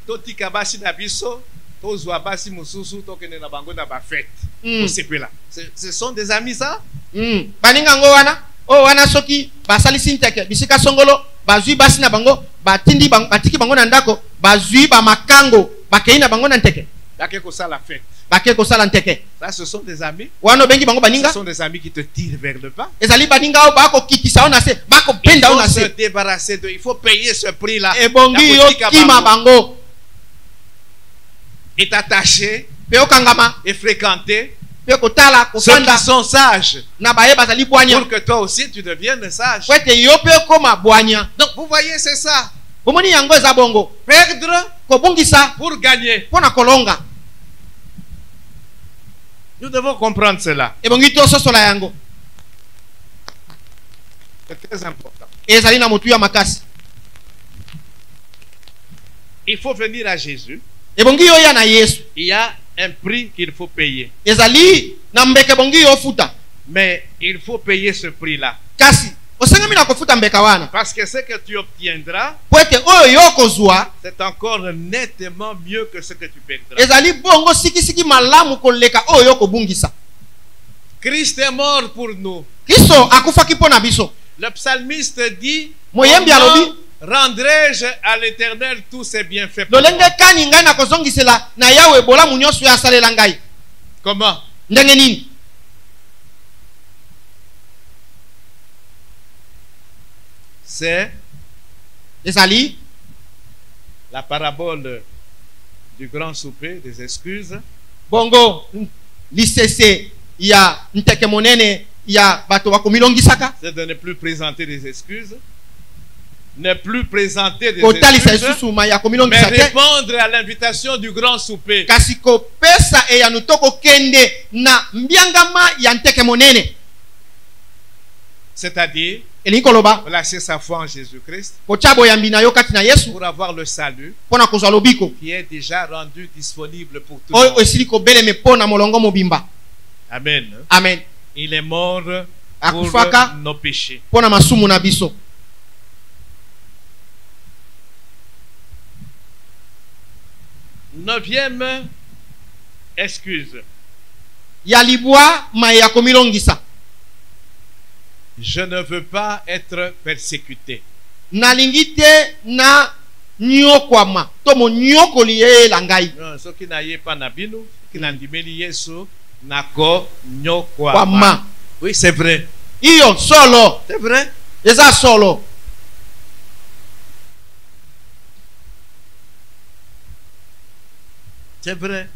totika basi na biso, tozwa basi mususu, tokende na bango na ba fête. Ce sont des amis ça? Baninga ngo wana o wana soki basalisi nteke bisika songolo bazwi basi na bango batindi bango batiki bango na ndako bazwi ba makango bakei na bango na nteke Bake ko sala fête. bake kosala nteke. Ça, ce sont des amis. Wano bengi bango baninga Ce sont des amis qui te tirent vers le bas. ezali baninga o bako kikisa ona se bako Il benda faut ona se se débarrasser d'eux. Il faut payer ce prix-là. ebongi yo kima bango Et t'attacher pe okangama et fréquenter pe kotala ceux kofanda qui sont sages. na baye bazali bwanya Pour que toi aussi tu deviennes sage. kwete yo pe koma bwanya. Donc vous voyez, c'est ça. Bomoni yango eza bongo Perdre kobungisa pour gagner. pona kolonga. Nous devons comprendre cela. Ebongi to sosola yango C'est très important. ezali na motu ya makasi. Il faut venir à Jésus. Ebongi yo ya na Yesu Il y a un prix qu'il faut payer. ezali na mbeke bongi yo futa Mais il faut payer ce prix-là. kasi osengami na kofuta mbeka wana Parce que ce que tu obtiendras, po ete oyo yo kozwa c'est encore nettement mieux que ce que tu perdras. ezali bongo sikisiki malamu koleka oyo yo kobungisa. Christ est mort pour nous. Kristo akufaki mpo na biso. Le psalmiste dit, Moyembi comment alobi rendrai-je à l'Éternel tous ses bienfaits? lolenge kani ngai na kozongisela na yawe bolamu nyonso oyo asalela ngai. Comment? Ndenge nini? C'est ezali la parabole du grand souper des excuses. bongo lisese ya nteke monene ya bato bakomilongisaka C'est de ne plus présenter des excuses. Ne plus présenter des kotalisa excuses, esusuma ya mais komilongisa te répondre à l'invitation du grand souper. kasi kopesa eyanu to kokende na mbiangama ya nteke monene. C'est-à-dire, Elingi koloba placer sa foi en Jésus-Christ kotia boyambi na yo kati na Yesu pour avoir le salut mpo na kozwa lobiko qui est déjà rendu disponible pour tout le oyo monde. esili kobeleme mpo na molongo mobimba. Amen. Amen. Il est mort pour akufaka nos péchés. pona masumu na biso. 9e excuse. Ya libwa mai ya komilongisa. Je ne veux pas être persécuté. Nalingi te na nyokwama to mo nyokoli yeyela ngai. Soki na ye pa na bino, ki na ndimeli Yesu nako nyokwama. Kwama. Oui, c'est vrai. Iyo solo. C'est vrai. Eza solo. C'est vrai.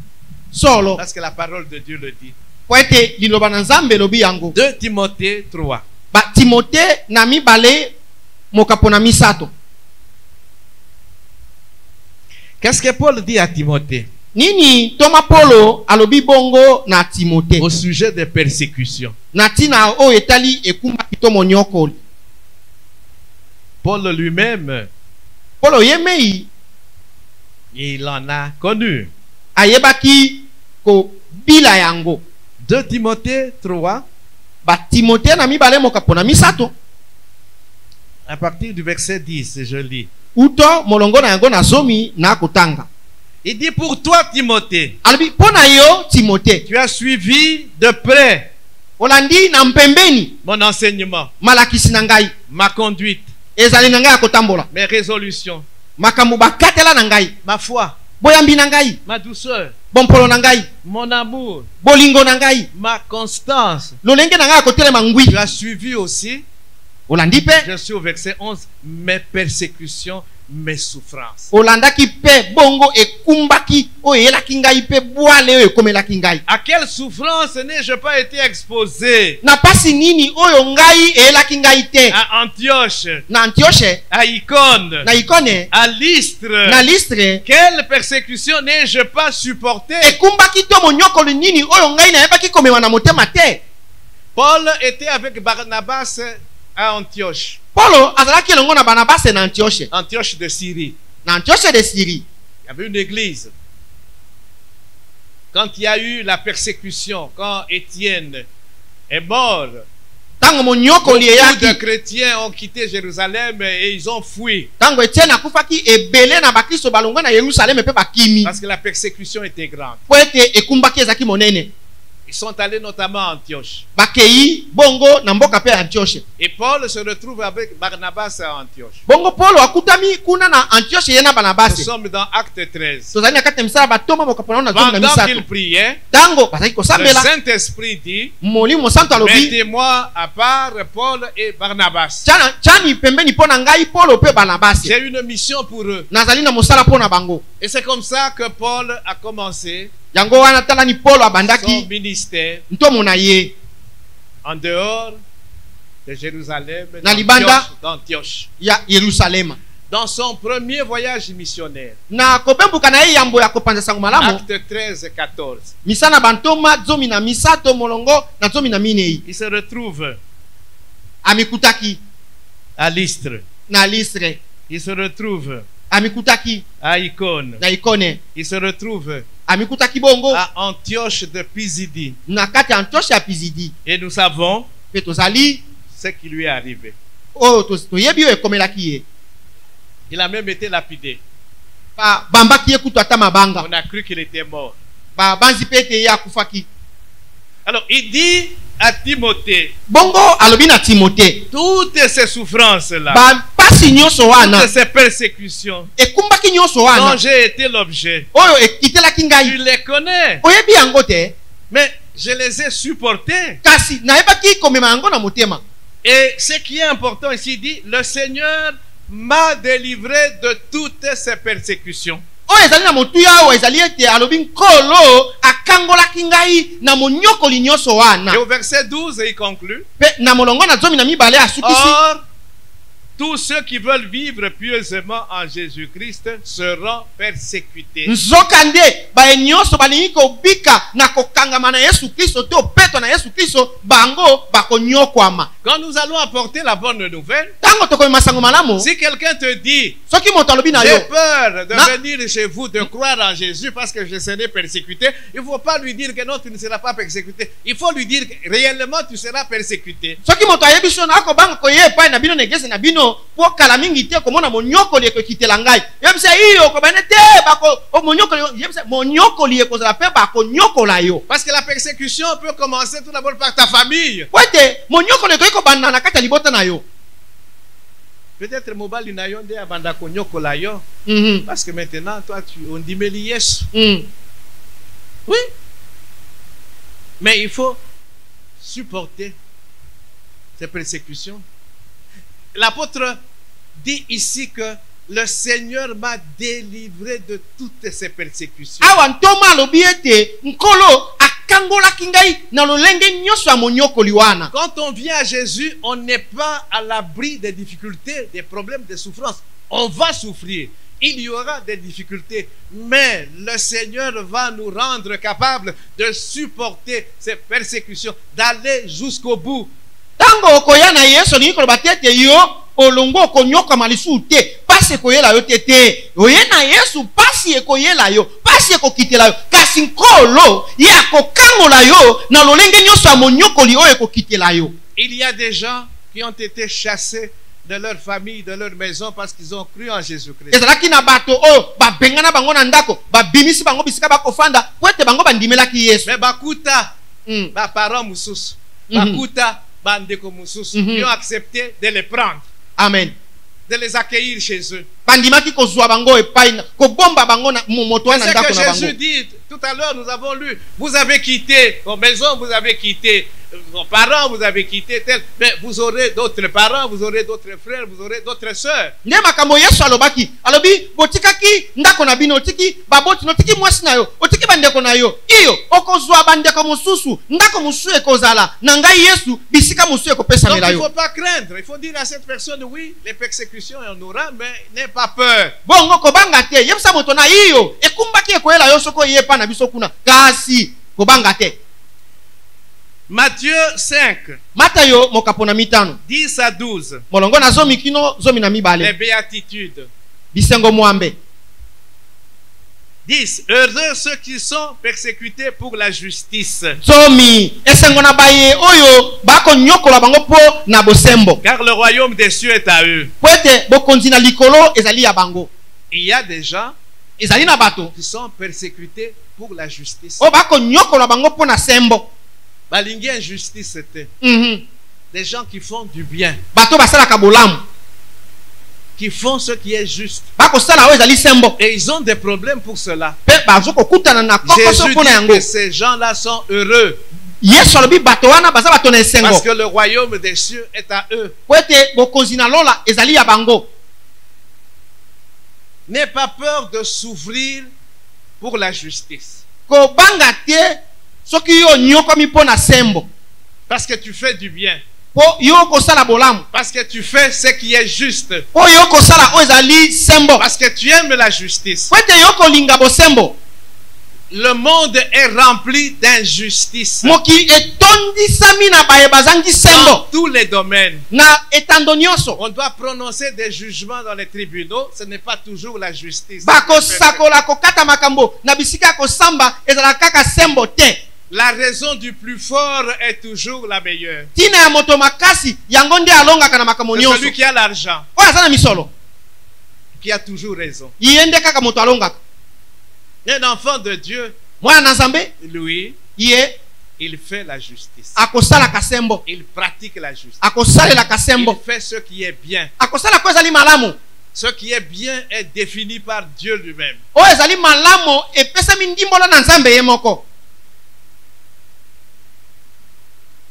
Solo. Parce que la parole de Dieu le dit. Poete liloba na Nzambe lobi yango. 2 Timothée 3. Ba Timote na mibale mokapo na misato. Qu'est-ce que Paul dit à Timothée Nini Toma Polo alobi bongo na Timote au sujet des persécutions? na tina o etali ekumba kitomo nyokoli. Paul lui-même, Polo yemei il en a connu. ayebaki ko bila yango. 2 Timothée 3, Ba Timote na mibale mokapo na misato. à partir du verset 10, je lis. Uto molongo na yango na zomi na kotanga. Il dit, pour toi Timothée, Albi pona yo Timote. tu as suivi de près Olandi na mpembeni mon enseignement, malakisi na ngai. ma conduite, Ezali na ngai akotambola. mes résolutions, Makambo bakatela na ngai. ma foi, Boyambi na ngai. ma douceur, Bompolo na ngai. mon amour, Bolingo na ngai. ma constance. Lolenge na ngai akotelema ngwi. Tu as suivi aussi, Olandi pe. je suis au verset 11, mes persécutions, mes souffrances. Olandaki pe bongo ekumbaki o elaki ngai pe bwale o ekomelaki ngai. À quelle souffrance n'ai-je pas été exposé? Na pasi nini oyo ngai elaki ngai te. À Antioche, Na Antioche, à Icône, na Ikone, à Lystre. na Listre. Quelle persécution n'ai-je pas supporté? Ekumbaki to monyokoli nini oyo ngai nayebaki komema na motema te. Paul était avec Barnabas à Antioche, Polo azalaki elongo na Barnabas na Antioche. Antioche de Syrie. Na Antioche de Syrie. Il y avait une église. Quand il y a eu la persécution, quand Étienne est mort, Tango monyokoli beaucoup de eyaki. chrétiens ont quitté Jérusalem et ils ont fui. Tango Etienne akufaki ebele na bakristo balongo na Yerusalem pe bakimi. Parce que la persécution était grande. Po ete ekumbaki ezaki monene. Ils sont allés notamment à Antioche. Bakei bongo na mboka pe Antioche. Et Paul se retrouve avec Barnabas à Antioche. Bongo Polo akutami kuna na Antioche yena Nous Barnabas. sommes dans Acte 13. Tozali na kati misala batoma mokapona na zomi na Pendant misato. qu'il priait, Tango bazali le kosambela Saint-Esprit dit, molimo santo alobi mettez-moi à part Paul et Barnabas. chani pembeni pona ngai Polo pe Barnabas. J'ai une mission pour eux. Nazali na mosala pona bango. Et c'est comme ça que Paul a commencé Yango wana tala ni Polo son abandaki ministère ntomo na ye en dehors de Jérusalem, Na libanda. d'Antioche. ya Yerusalema. Dans son premier voyage missionnaire, Na kopembuka na ye yambo ya kopanza sango malamu. Acte 13, 14, Misana bantoma zomi na misato molongo na zomi na minei. il se retrouve Amikutaki à Lystre, na Listre. il se retrouve Amikutaki à Icône, na Ikone. il se retrouve Amikutaki bongo à Antioche de Pisidie. na kati ya Antioche ya Pisidi. Et nous savons Pe tozali ce qui lui est arrivé. oyo toyebi oyo ekomelaki ye. Il a même été lapidé. Bambaki ye kutu ata mabanga. On a cru qu'il était mort. Banzi pe ete ye akufaki. Alors, il dit à Timothée, Bongo alobi na Timote. toutes ces souffrances-là, Pasi nyonso wana. toutes ces persécutions Ekumbaki nyonso dont wana. j'ai été l'objet, Oyo ekitelaki tu ngai. les connais. Oyebi yango te. Mais je les ai supportés. Kasi nayebaki komema yango na motema. Et ce qui est important ici, il dit, le Seigneur m'a délivré de toutes ces persécutions. Oyo ezali na motuya oyo ezali ete alobi nkolo akangolaki ngai na monyokoli nyonso Et wana. au verset 12, il conclut, Pe na molongo na zomi na mibale asukisi. or, tous ceux qui veulent vivre pieusement en Jésus-Christ seront persécutés. nzokande baye nyonso balingi kobika na kokangama na Yesu Kristo to petwa na Yesu Kristo bango bakonyokwama. Quand nous allons apporter la bonne nouvelle, Tango tokoyema sango malamu si quelqu'un te dit soki moto alobi na j'ai yo peur de venir chez vous, de croire en Jésus parce que je serai persécuté, il ne faut pas lui dire que non, tu ne seras pas persécuté. Il faut lui dire que réellement tu seras persécuté. soki moto ayebi so na akobanga koye epai na bino na egese na bino po kala mingi te komona monyokoli ekokitela ngai yebisa iyo kobane te bako monyokoli yebisa monyokoli ekozala pe bakonyokola yo. Parce que la persécution peut commencer tout d'abord par ta famille. Wete monyokoli ekoki kobanda na kati ya libota na yo. Peut-être mobali na yo nde abanda konyokola yo. Parce que maintenant toi on dit mais Yesu. Oui. Mais il faut supporter ces persécutions. L'apôtre dit ici que le Seigneur m'a délivré de toutes ces persécutions. Awa ntoma alobi ete nkolo akangolaki ngai na lolenge nyonso ya monyokoli wana. Quand on vient à Jésus, on n'est pas à l'abri des difficultés, des problèmes, des souffrances. On va souffrir. Il y aura des difficultés, mais le Seigneur va nous rendre capables de supporter ces persécutions, d'aller jusqu'au bout. Tango okoya na Yesu ni koloba tete yo olongo okonyoka malisu te pasi ekoyela yo tete oye na Yesu pasi ekoyela yo pasi ekokitela yo kasi nkolo ye akokangola yo na lolenge nyonso ya monyokoli oyo ekokitela yo. Il y a des gens qui ont été chassés de leur famille, de leur maison parce qu'ils ont cru en Jésus-Christ. Ezalaki na bato oyo babengana bango na ndako babimisi bango bisika bakofanda po ete bango bandimelaki Yesu. Mais bakuta baparents mususu bakuta bandeko mususu ils ont accepté de les prendre. Amen. De les accueillir chez eux. Bandimaki kozwa bango epai ko bomba bango na moto na ndako na bango. Jésus dit tout à l'heure, nous avons lu, vous avez quitté vos maisons, vous avez quitté vos parents, vous avez quitté tel, mais vous aurez d'autres parents, vous aurez d'autres frères, vous aurez d'autres sœurs. Nde makambo Yesu alobaki alobi botikaki ndako na bino otiki baboti notiki mwasi na yo otiki bandeko na yo iyo okozwa bandeko mususu ndako mususu ekozala na ngai Yesu bisika mususu ekopesamela Donc il yo. ne faut pas craindre, il faut dire à cette personne oui, les persécutions on aura, mais n'aie pas peur. Bongo kobanga te yebisa moto na iyo ekumbaki ekoyela yo soko yepa na biso kuna kasi kobanga te. Matthieu 5, Matayo mokapona mitano 10 à 12. molongo na zomi kino zomi na Les mibale béatitudes. bisengo mwambe 10. Heureux ceux qui sont persécutés pour la justice, zomi esengo na baye oyo bakonyokola bango po na bosembo car le royaume des cieux est à eux. po ete bokonzi na likolo ezali ya bango. Il y a des gens Ezali na bato qui sont persécutés pour la justice. o bakonyokola bango po na sembo. Balingi injustice c'était des gens qui font du bien, Bato basalaka bolamu qui font ce qui est juste, bakosala oyo ezali sembo et ils ont des problèmes pour cela. pe bazokokutana na kokoso Jésus mpona dit yango. que ces gens-là sont heureux Yesu alobi bato wana baza bato na esengo parce que le royaume des cieux est à eux. po ete bokonzi na lola ezali ya bango. N'aie pas peur de souffrir pour la justice, Kobanga te soki yo nyokomi mpo na sembo parce que tu fais du bien, po yo kosala bolamu parce que tu fais ce qui est juste, po yo kosala oyo ezali sembo parce que tu aimes la justice. po ete yo kolinga bosembo. Le monde est rempli d'injustice Moki etondisami na baye bazangi dans sembo tous les domaines. na etando nyonso. On doit prononcer des jugements dans les tribunaux, ce n'est pas toujours la justice. Bakosakola kokata makambo na bisika kosamba ezala kaka sembo te. La raison du plus fort est toujours la meilleure. Tina ya moto makasi yango nde alongaka na makambo C'est nyonso. celui qui a l'argent Oyo aza na misolo qui a toujours raison. ye nde kaka moto alongaka. Un enfant de Dieu, Mwana na Nzambe lui, ye il fait la justice. akosalaka sembo Il pratique la justice. akosalelaka Il sembo fait ce qui est bien. akosala ko ezali malamu Ce qui est bien est défini par Dieu lui-même. oyo ezali malamu epesami ndimbola na Nzambe ye moko.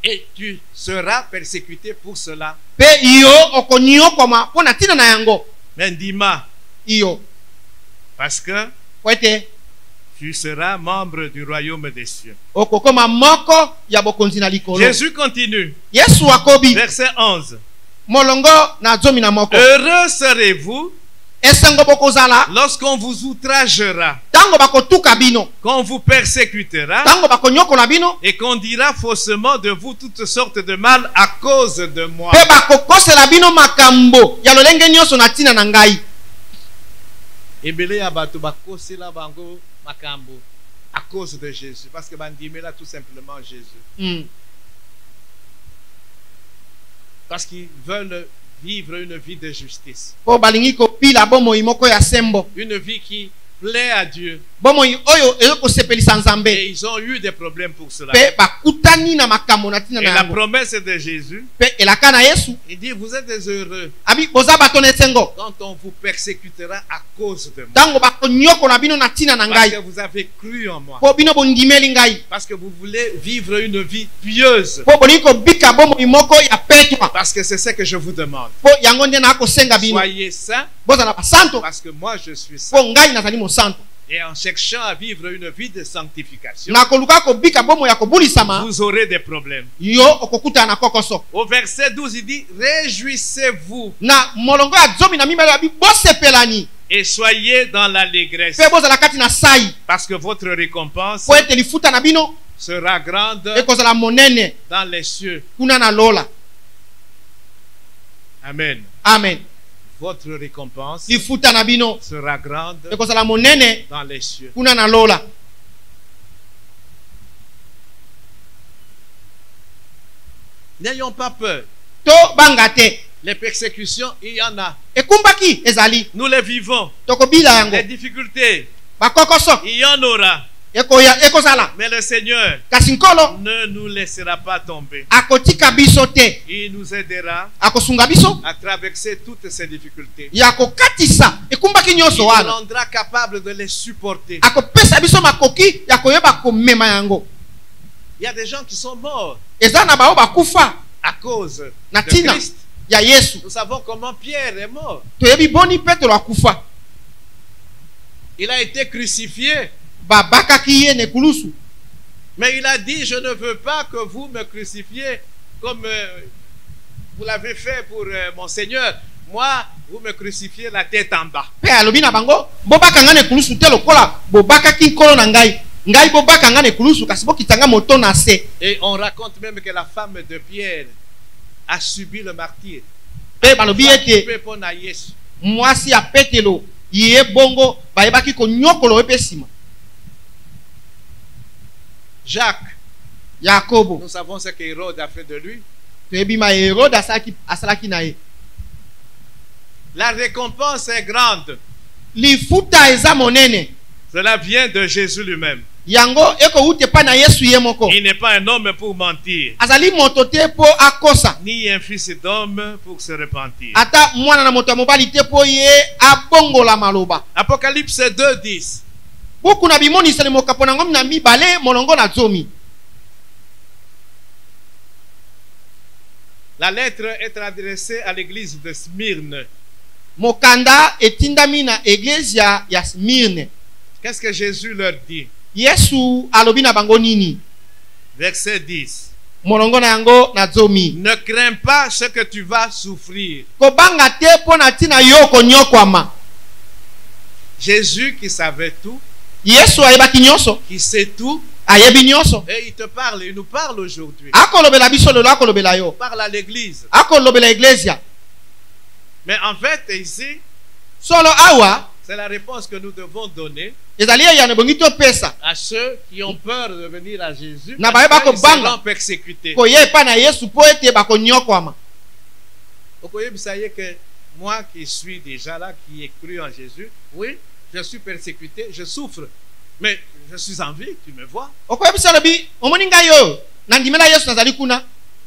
Et tu seras persécuté pour cela. Pe iyo okonyokoma mpo na ntina na yango Mais dis-moi, iyo parce que po ete tu seras membre du royaume des cieux. okokoma moko ya bokonzi na likolo. Jésus continue. Yesu akobi Verset 11. molongo na zomi na moko. Heureux serez-vous Esengo bokozala lorsqu'on vous outragera, tango bakotuka bino, qu'on vous persécutera tango bakonyokola bino, et qu'on dira faussement de vous toutes sortes de mal à cause de moi. pe bakokosela bino makambo ya lolenge nyonso na tina na ngai. Ebele ya bato bakosela bango makambo à cause de Jésus, parce que bandimela tout simplement Jésus, parce qu'ils veulent vivre une vie de justice, Po balingi kopila bomoi moko ya sembo, une vie qui plaît à Dieu, bomoi oyo ezokosepelisa nzambe, et ils ont eu des problèmes pour cela. pe bakutani na makambo na tina Et na la yango. promesse de Jésus, Pe elaka na Yesu il dit, vous êtes des heureux abi boza bato na esengo, quand on vous persécutera à cause de moi, tango bakonyokola bino na tina na parce que ngai, vous avez cru en moi, po bino bondimeli ngai, parce que vous voulez vivre une vie pieuse, po bolingi kobika bomoi moko ya petwa, parce que c'est ce que je vous demande. po yango nde nakosenga bino. Soyez saints, Bozala basanto, parce que moi je suis po saint. ngai nazali mosanto. Et en cherchant à vivre une vie de sanctification, Nakoluka kobika bomoi ya kobulisama, vous aurez des problèmes. yo okokutana na kokoso. Au verset 12, il dit, réjouissez-vous Na molongo ya zomi na mibale abi bosepelani, et soyez dans l'allégresse, pe bozala kati na sai, parce que votre récompense po ete lifuta na bino sera grande ekozala monene dans les cieux. kuna na lola. Amen. Amen. Votre récompense Lifuta na bino sera grande ekozala monene dans les cieux. kuna na lola. N'ayons pas peur. To banga te, Les persécutions, il y en a. ekumbaki ezali, Nous les vivons. tokobila yango. Les difficultés, Bakokoso il y en aura. ekozala, Mais le Seigneur kasi nkolo ne nous laissera pas tomber. akotika biso te, Il nous aidera akosunga biso à traverser toutes ces difficultés. ya kokatisa ekumbaki Il nyonso nous wana, rendra capable de les supporter. akopesa biso makoki ya koyeba komema yango. Il y a des gens qui sont morts Eza na bao bakufa à cause na de tina Christ. ya Yesu. Nous savons comment Pierre est mort. Toyebi boni Petro akufa, Il a été crucifié. babakaki ye nekulusu, Mais il a dit, je ne veux pas que vous me crucifiez comme vous l'avez fait pour mon Seigneur. Moi, vous me crucifiez la tête en bas. pe alobi na bango bobakanga nekulusu te lokola bobakaki nkolo na ngai, ngai bobakanga nekulusu kasi bokitanga moto na se. Et on raconte même que la femme de Pierre a subi le martyre. Pe balobi ete Yesu. mwasi ya Petelo ye bongo bayebaki konyokola ye pe nsima. Jacques, Yakobo nous savons ce que Hérode a fait de lui. toyebi ma Herode asalaki na ye. La récompense est grande. Lifuta eza monene, Cela vient de Jésus lui-même. yango ekowute pa na Yesu ye moko. Il n'est pas un homme pour mentir, Azali moto te po akosa, ni un fils d'homme pour se repentir. ata mwana na moto ya mobali te po ye abongola maloba. Apocalypse 2:10. Buku na bimoniseli mokapo na ngomi na mibale molongo na zomi. La lettre est adressée à l'église de Smyrne. Mokanda etindami na eglezia ya Smyrne. Qu'est-ce que Jésus leur dit? Yesu alobi na bango nini? Verset 10. Molongo na yango na zomi. Ne crains pas ce que tu vas souffrir. Kobanga te po na tina yo konyokwama. Jésus qui savait tout, Yesu ayebaki nyonso, qui sait tout, ayebi nyonso. et il te parle, il nous parle aujourd'hui. Akolobela biso lelo, akolobela yo. Il parle à l'église. Akolobela eglezia. Mais en fait, ici, Solo awa c'est la réponse que nous devons donner ezali ya ne bongi to pesa. à ceux qui ont peur de venir à Jésus. Na Parce bayeba qu'ils kobanga. seront persécutés. Koye pa na Yesu po ete bakonyokwama. Vous savez que moi qui suis déjà là, qui ai cru en Jésus, oui, je suis persécuté, je souffre. Mais je suis en vie, tu me vois. Okoyebisa lobi omoni ngai yo na ndimela Yesu nazali kuna.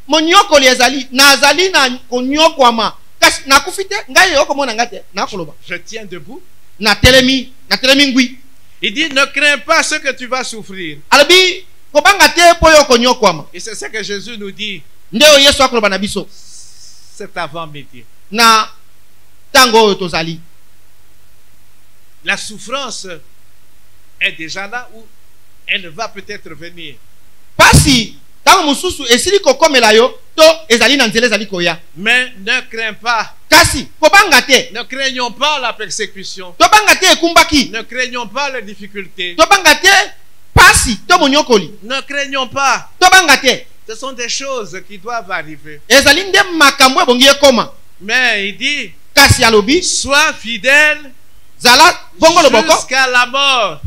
Monyokoli ezali nazali na konyokwama. Kasi nakufi te ngai yo komona ngate nakoloba. Je tiens debout. Na telemi ngwi. Il dit, ne crains pas ce que tu vas souffrir. Alobi kobanga te po yo konyokwama. Et c'est ce que Jésus nous dit Ndeo Yesu akoloba na biso cet avant-midi. na tango oyo tozali. La souffrance est déjà là où elle va peut-être venir. Pasi tango mususu esili kokomela yo to ezali na nzela ezali koya. Mais ne crains pas. Kasi kobanga te. Ne craignons pas la persécution. Tobanga te ekumbaki. Ne craignons pas les difficultés. Tobanga te pasi to monyokoli. Ne craignons pas. Tobanga te. Ce sont des choses qui doivent arriver. Ezali nde makambo ebongi ekoma. Mais il dit, Kasi alobi sois fidèle zala bongo loboko. jusqu'à la mort.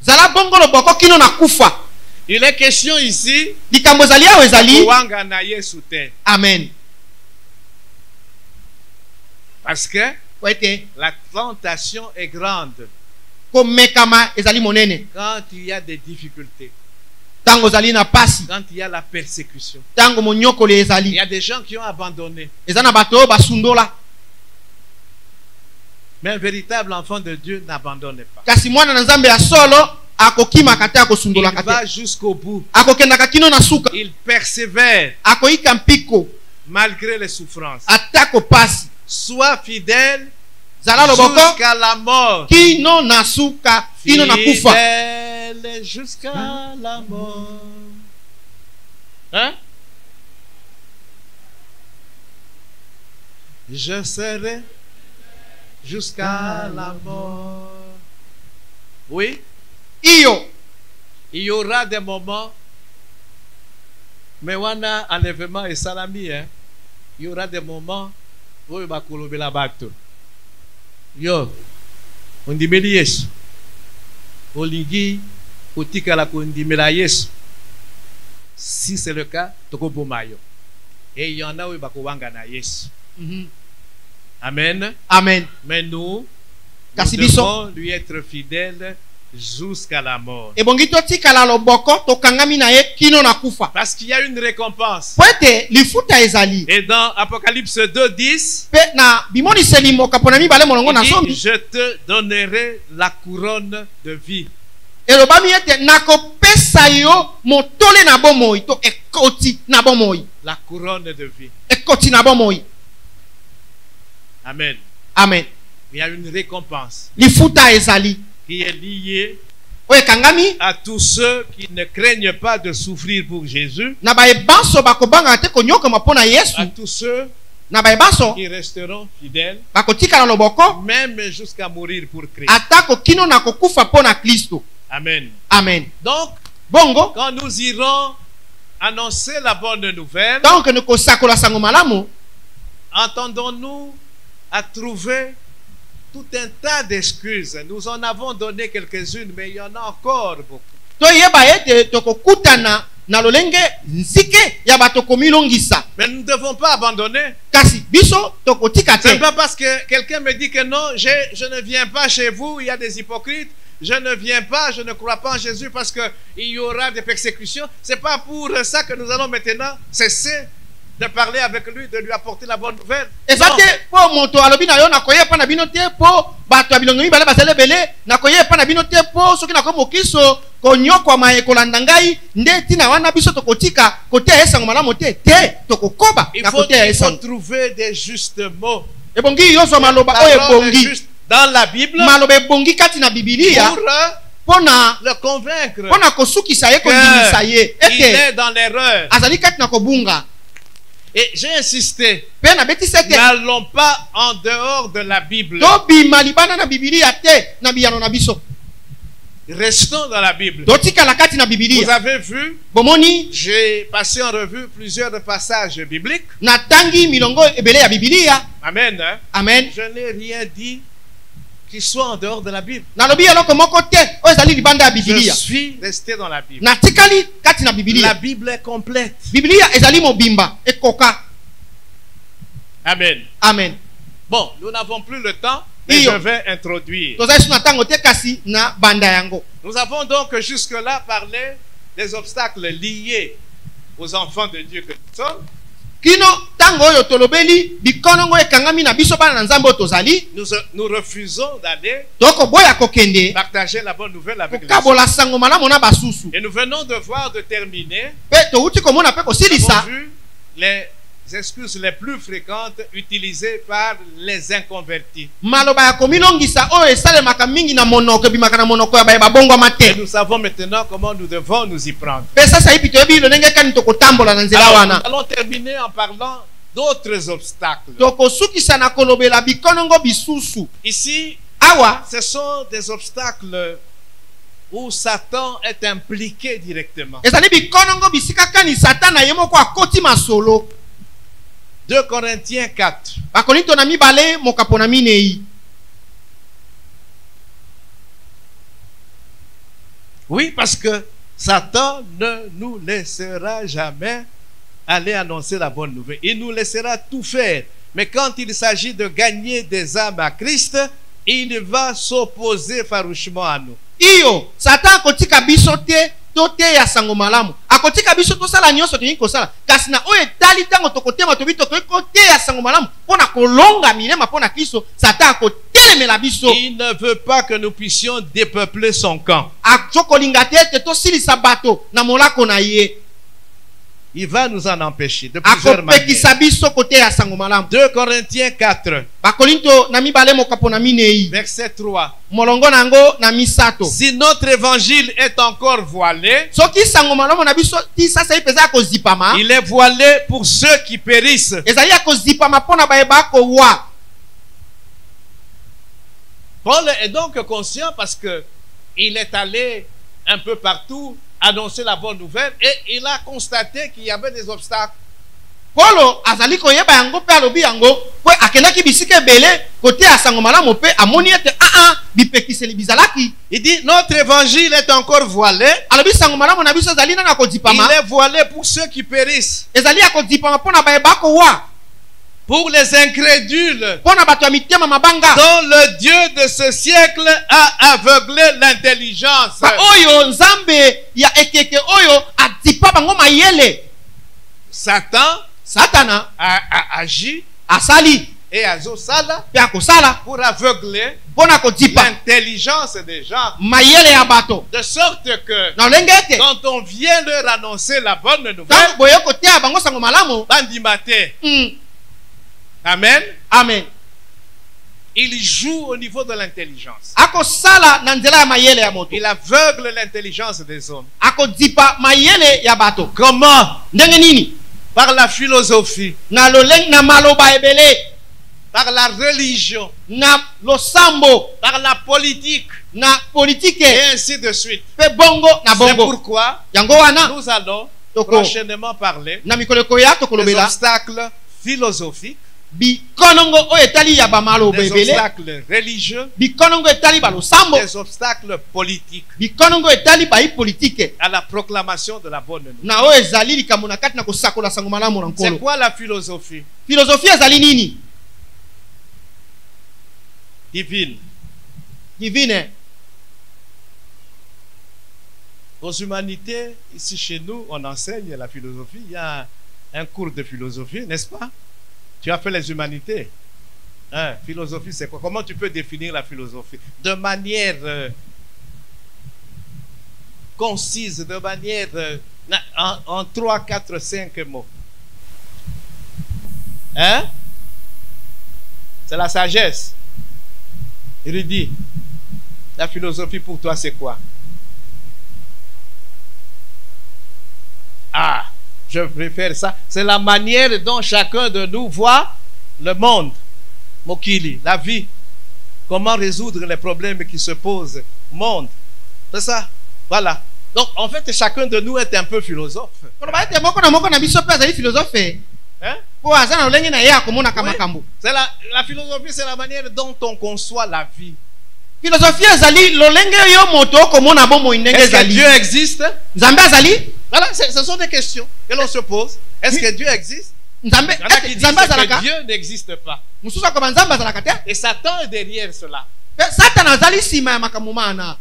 Zala bongo loboko kino na kufa. Il est question ici Likambo ezali awo ezali. kowanga na Yesu te. Amen. Parce que Wete la tentation est grande komekama ezali monene. quand il y a des difficultés, Tango zali na pasi. quand il y a la persécution. Tango monyokoli Il ezali. y a des gens qui ont abandonné. Eza na bato oyo basundola. Mais un véritable enfant de Dieu n'abandonne pas. Kasi mwana na Nzambe ya solo akokimaka te Il akosundolaka va te. jusqu'au bout. Akokendaka kino na suka. Il persévère Akoyika mpiko malgré les souffrances. atako pasi. Sois fidèle Zala loboko jusqu'à la mort. kino na suka kino na kufa. Fidèle jusqu'à la mort. Hein? Je serai jusqu'à la mort. Oui, Iyo il y aura des moments, mais on a enlèvement et salami, hein? Il y aura des moments où il va couler la bateau. Yo, on dit mais Yesu, olingi, otika la kondimela Yesu. Si c'est le cas, toko bomayo. Et il y en a où il va kowanga na Yesu. Amen. Amen. Mais nous Kasi biso devons lui être fidèles jusqu'à la mort. ebongi totikala loboko tokangami na ye kino na kufa. Parce qu'il y a une récompense. Po ete lifuta ezali. Et dans Apocalypse 2:10, Pe na bimoniseli mokapo na mibale molongo na il dit, sombi. je te donnerai la couronne de vie. Elobami ete nakopesa yo motole na bomoi to ekoti na bomoi. La couronne de vie. Ekoti na bomoi. Amen. Amen. Il y a une récompense Lifuta ezali. qui est liée Oye kangami à tous ceux qui ne craignent pas de souffrir pour Jésus, na baebanso bakobanga te konyokoma mpo na à Yesu. tous ceux Na baebanso qui resteront fidèles, bakotikala loboko même jusqu'à mourir pour Christ. atako kino na kokufa mpo na Kristo. Amen. Amen. Donc, Bongo quand nous irons annoncer la bonne nouvelle, donc kosakola sango malamu entendons-nous à trouver tout un tas d'excuses. Nous en avons donné quelques-unes, mais il y en a encore beaucoup. toyeba ete tokokutana na lolenge nzike ya bato komilongisa. Mais nous ne devons pas abandonner. Kasi biso tokotika Ce n'est te. pas parce que quelqu'un me dit que non, je ne viens pas chez vous, il y a des hypocrites. Je ne viens pas, je ne crois pas en Jésus parce qu'il y aura des persécutions. Ce n'est pas pour ça que nous allons maintenant cesser de parler avec lui, de lui apporter la bonne nouvelle. Eza Non. te po moto alobi na yo nakoye pa na bino te po bato ya bilongo mibale bazali ebele nakoye pa na bino te po soki nakoyi mokiso konyokwama ekolanda ngai nde ntina wana biso tokotika koteya esango malamu te tokokoba Il na faut koteya esango. trouver des justes mots. Ebongi yozwa maloba oyo Parole ebongi juste dans la Bible maloba ebongi kati na bibilia pour mpo na le convaincre mpo na kosukisa ye kondimisa ye qu'il ete est dans l'erreur. azali kati na kobunga. Et j'ai insisté, Mpe na betisa ete n'allons pas en dehors de la Bible. tobima libanda na bibilia te na biyano na biso Restons dans la Bible. totikala kati na Vous bibilia. avez vu, Bomoni j'ai passé en revue plusieurs passages bibliques. natangi milongo ebele ya bibilia. Amen. Hein? Amen. Je n'ai rien dit qui soit en dehors de la Bible. nalobi eloko moko te oyo ezali libanda ya Je bibilia. suis resté dans la Bible. natikali kati na La bibilia. Bible est complète. bibilia ezali mobimba ekoka. Amen. Amen. Bon, nous n'avons plus le temps, mais Iyo. je vais introduire. tozali so na ntango te kasi na banda yango. Nous avons donc jusque-là parlé des obstacles liés aux enfants de Dieu que nous sommes. kino ntango oyo tolobeli bikonongo ekangami na biso bana na nzambe oyo tozali Nous refusons d'aller tokoboya kokende partager la bonne nouvelle avec les autres. kokabola sango malamu na basusu. Et nous venons de voir, de terminer, mpe touti komona mpe nous avons kosilisa vu les excuses les plus fréquentes utilisées par les inconvertis. maloba ya komilongisa oyo esalemaka mingi na monoko ebimaka na monoko ya baye babongwama Et te nous savons maintenant comment nous devons nous y prendre. mpe sasa ipi toyebi lo ndenge kani tokotambola na nzela Alors, nous wana allons terminer en parlant d'autres obstacles. tokosukisa na kolobela bikonongo bisusu Ici, awa ce sont des obstacles où Satan est impliqué directement. ezali bikonongo bisika kani satana ye moko akoti masolo 2 Corinthiens 4. bakorinto na mibale mokapo na minei Oui, parce que Satan ne nous laissera jamais aller annoncer la bonne nouvelle. Il nous laissera tout faire. Mais quand il s'agit de gagner des âmes à Christ, il va s'opposer farouchement à nous. iyo satan akotika biso te toteya sango malamu akotika biso tosala nyonso toyingi kosala kasi na oyo etali ntango tokotema tobi tokoki koteya sango malamu mpo na kolonga milema mpo na kristo satan akotelemela biso Il ne veut pas que nous puissions dépeupler son camp. azokolinga te ete tosilisa bato na molako na ye Il va nous en empêcher de plusieurs akopekisa manières. biso koteya sango malamu 2 Corinthiens 4, bakorinto na mibale mokapo na minei verset 3. molongo na yango na misato Si notre évangile est encore voilé, soki sango malamu na biso ti sasa ye mpenza ya kozipama il est voilé pour ceux qui périssent. ezali ya kozipama mpo na bayeba kowa Paul est donc conscient parce que il est allé un peu partout annoncer la bonne nouvelle et il a constaté qu'il y avait des obstacles. polo azali koyeba yango mpe alobi yango mpo akendaki bisika ebele koteya sango malamu mpe amoni ete bipekiseli bizalaki Il dit notre évangile est encore voilé. alobi sango malamu na biso ezali nana Il kodipama est voilé pour ceux qui périssent, ezali ya kodipama mpo na bayeba kowa pour les incrédules, mpo na bato ya mitema mabanga dont le Dieu de ce siècle a aveuglé l'intelligence. oyo nzambe ya ekeke oyo adipa bango mayele Satan satana a agi asali et azosala mpe akosala pour aveugler mpo na kodipa l'intelligence des gens, mayele ya bato de sorte que na lolenge ete quand on vient leur annoncer la bonne nouvelle, ntango boye koteya bango sango malamu bandimate. Amen. amen Il joue au niveau de l'intelligence. akosala na nzela ya mayele ya moto Il aveugle l'intelligence des hommes. akodipa mayele ya bato Comment? ndenge nini Par la philosophie, na lolenge na maloba ebele par la religion, na losambo par la politique, na politike et ainsi de suite. mpe bongo na C'est bongo pourquoi yango wana nous allons Toko. prochainement parler na mikolo ekoya des tokolobela obstacles philosophiques, bikonongo oyo etali ya bamaloba des ebele obstacles religieux, bikonongo etali balosambo des obstacles politiques bikonongo etali bayi politike à la proclamation de la bonne nouvelle. na oyo ezali likambo na kati na kosakola sango malamu na C'est nkolo quoi la philosophie filosofi ezali nini divine? divine Aux humanités, ici chez nous, on enseigne la philosophie. Il y a un cours de philosophie, n'est-ce pas? Tu as fait les humanités. Hein, philosophie, c'est quoi? Comment tu peux définir la philosophie? De manière concise, de manière en 3, 4, 5 mots. Hein? C'est la sagesse. Rudy, la philosophie pour toi, c'est quoi? Ah, je préfère ça. C'est la manière dont chacun de nous voit le monde. Mokili, la vie. Comment résoudre les problèmes qui se posent au monde. C'est ça. Voilà. Donc, en fait, chacun de nous est un peu philosophe. koloba ete moko na moko na biso mpe azali filosofe Hein? mpo aza na lolenge na ye akomonaka Oui. makambo C'est la philosophie, c'est la manière dont on conçoit la vie. filosofi ezali lolenge yo moto okomona bomoi ndenge Est-ce que ezali Dieu existe? nzambe azali Voilà, ce sont des questions que l'on se pose. Est-ce que Dieu existe? nzambe Il y en a qui disent nzambe que azalaka Dieu n'existe pas. mosusu akoba nzambe azalaka te Et Satan est derrière cela. mpe satana azali nsima ya makambo mana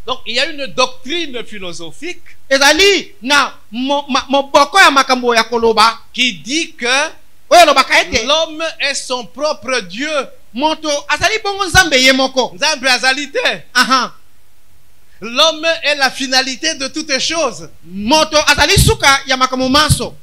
Donc, il y a une doctrine philosophique ezali na moboko ya makambo ya koloba qui dit que oyo elobaka ete l'homme est son propre Dieu. moto azali bongo nzambe ye moko Nzambe azali te. aha L'homme est la finalité de toutes choses. moto azali suka ya makambo manso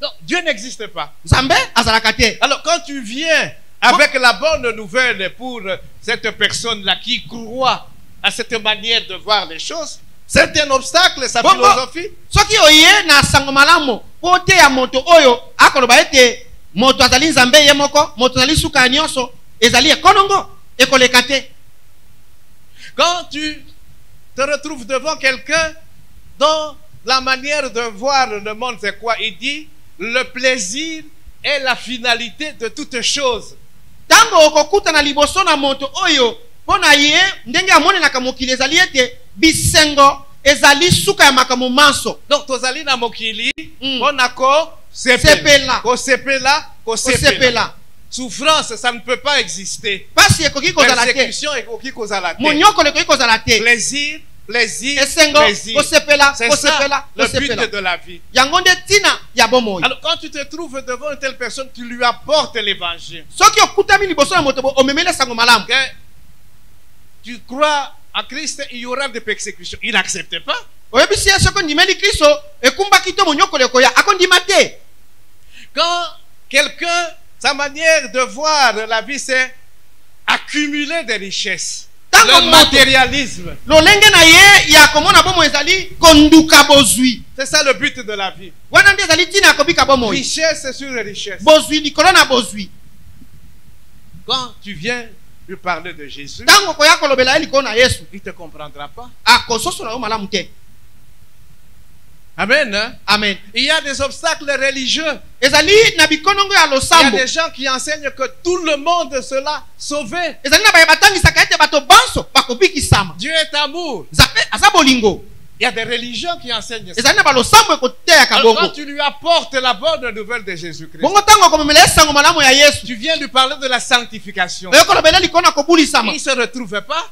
Non, Dieu n'existe pas. Nzambe azalaka te. Alors quand tu viens avec la bonne nouvelle pour cette personne-là qui croit à cette manière de voir les choses, c'est un obstacle, sa philosophie. Soki oye na sango malamu pote ya moto oyo akoloba ete moto azali nzambe ye moko, moto azali suka nyonso ezali ekonongo ekoleka te. Quand tu te retrouves devant quelqu'un dont la manière de voir le monde c'est quoi, il dit le plaisir est la finalité de toute chose. Tango okokuta na liboso na moto oyo pona ye ndenge amonenaka mokili ezali ete bisengo ezali suka ya makambo manso. Donc tozali na mokili pona ko sepela. Ko sepela. Souffrance, ça ne peut pas exister. Persécution ekoki kozala te. Monyoko ekoki kozala te. Plaisir, plaisir, esengo, plaisir. C'est ça le but de la vie. Yangonde tina ya bomoy. Alors quand tu te trouves devant une telle personne, tu lui apportes l'évangile. Soki okutami liboso na moto omemele sango malamu. Tu crois à Christ, il y aura des persécutions. Il n'accepte pas. Oyebisi soko ndimeli Kristo ekumba kito monyoko lekoya akondima te. Quand quelqu'un, sa manière de voir la vie, c'est accumuler des richesses. Le matérialisme. C'est ça le but de la vie. Richesse sur richesse. Quand tu viens lui parler de Jésus, il ne te comprendra pas. Amen. Hein? Amen. Il y a des obstacles religieux. Il y a des gens qui enseignent que tout le monde sera sauvé. Dieu est amour. Il y a des religions qui enseignent ça. Alors, quand tu lui apportes la bonne nouvelle de Jésus-Christ, tu viens lui parler de la sanctification. Il ne se retrouve pas.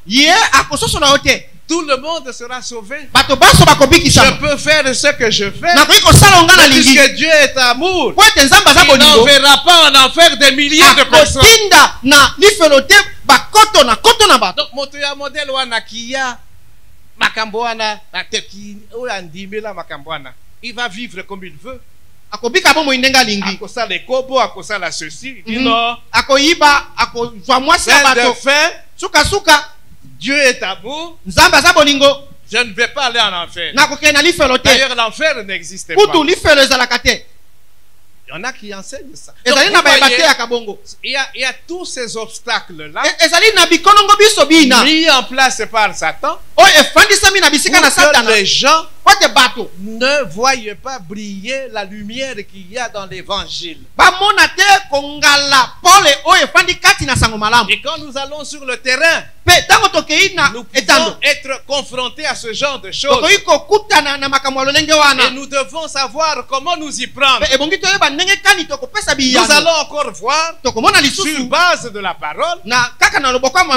Tout le monde sera sauvé. Je peux faire ce que je fais. Puisque Dieu est amour, il n'enverra pas en enfer des milliers de personnes. Donc, motoya modèle wana kiya makamboana andimela makamboana. Il va vivre comme il veut. Akosala ekobo, akosala ceci. Il dit non. De fin, Dieu est amour. Je ne vais pas aller en enfer. D'ailleurs, l'enfer n'existe pas. Il y en a qui enseignent ça. Donc, il y a tous ces obstacles-là mis en place par Satan pour que les gens ne voient pas briller la lumière qu'il y a dans l'évangile. Et quand nous allons sur le terrain, nous pouvons être confrontés à ce genre de choses. Et nous devons savoir comment nous y prendre. Nous allons encore voir, sur base de la parole,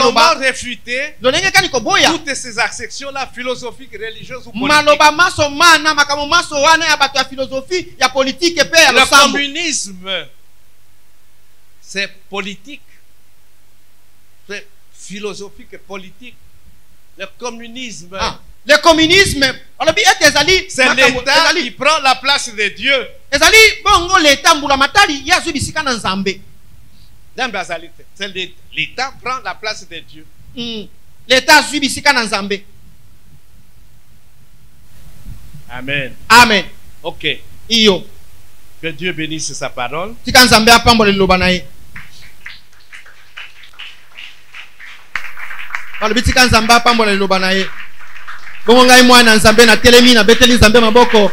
comment réfuter toutes ces actions-là, philosophiques, religieuses ou politiques. Le communisme, c'est politique. C'est philosophique et politique. Le communisme, c'est l'État qui prend la place de Dieu. C'est l'État prend la place de Dieu. Amen. Amen. Ok. Iyo. Que Dieu bénisse sa parole. Bitika nzambe apambola liloba na ye. Bongo ngai mwana nzambe na telemi na beteli nzambe maboko.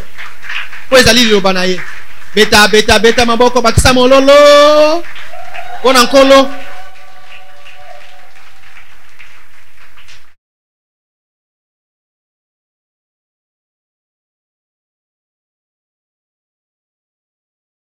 Po ezali liloba na ye. Beta maboko bakisa mololo. Bona nkolo.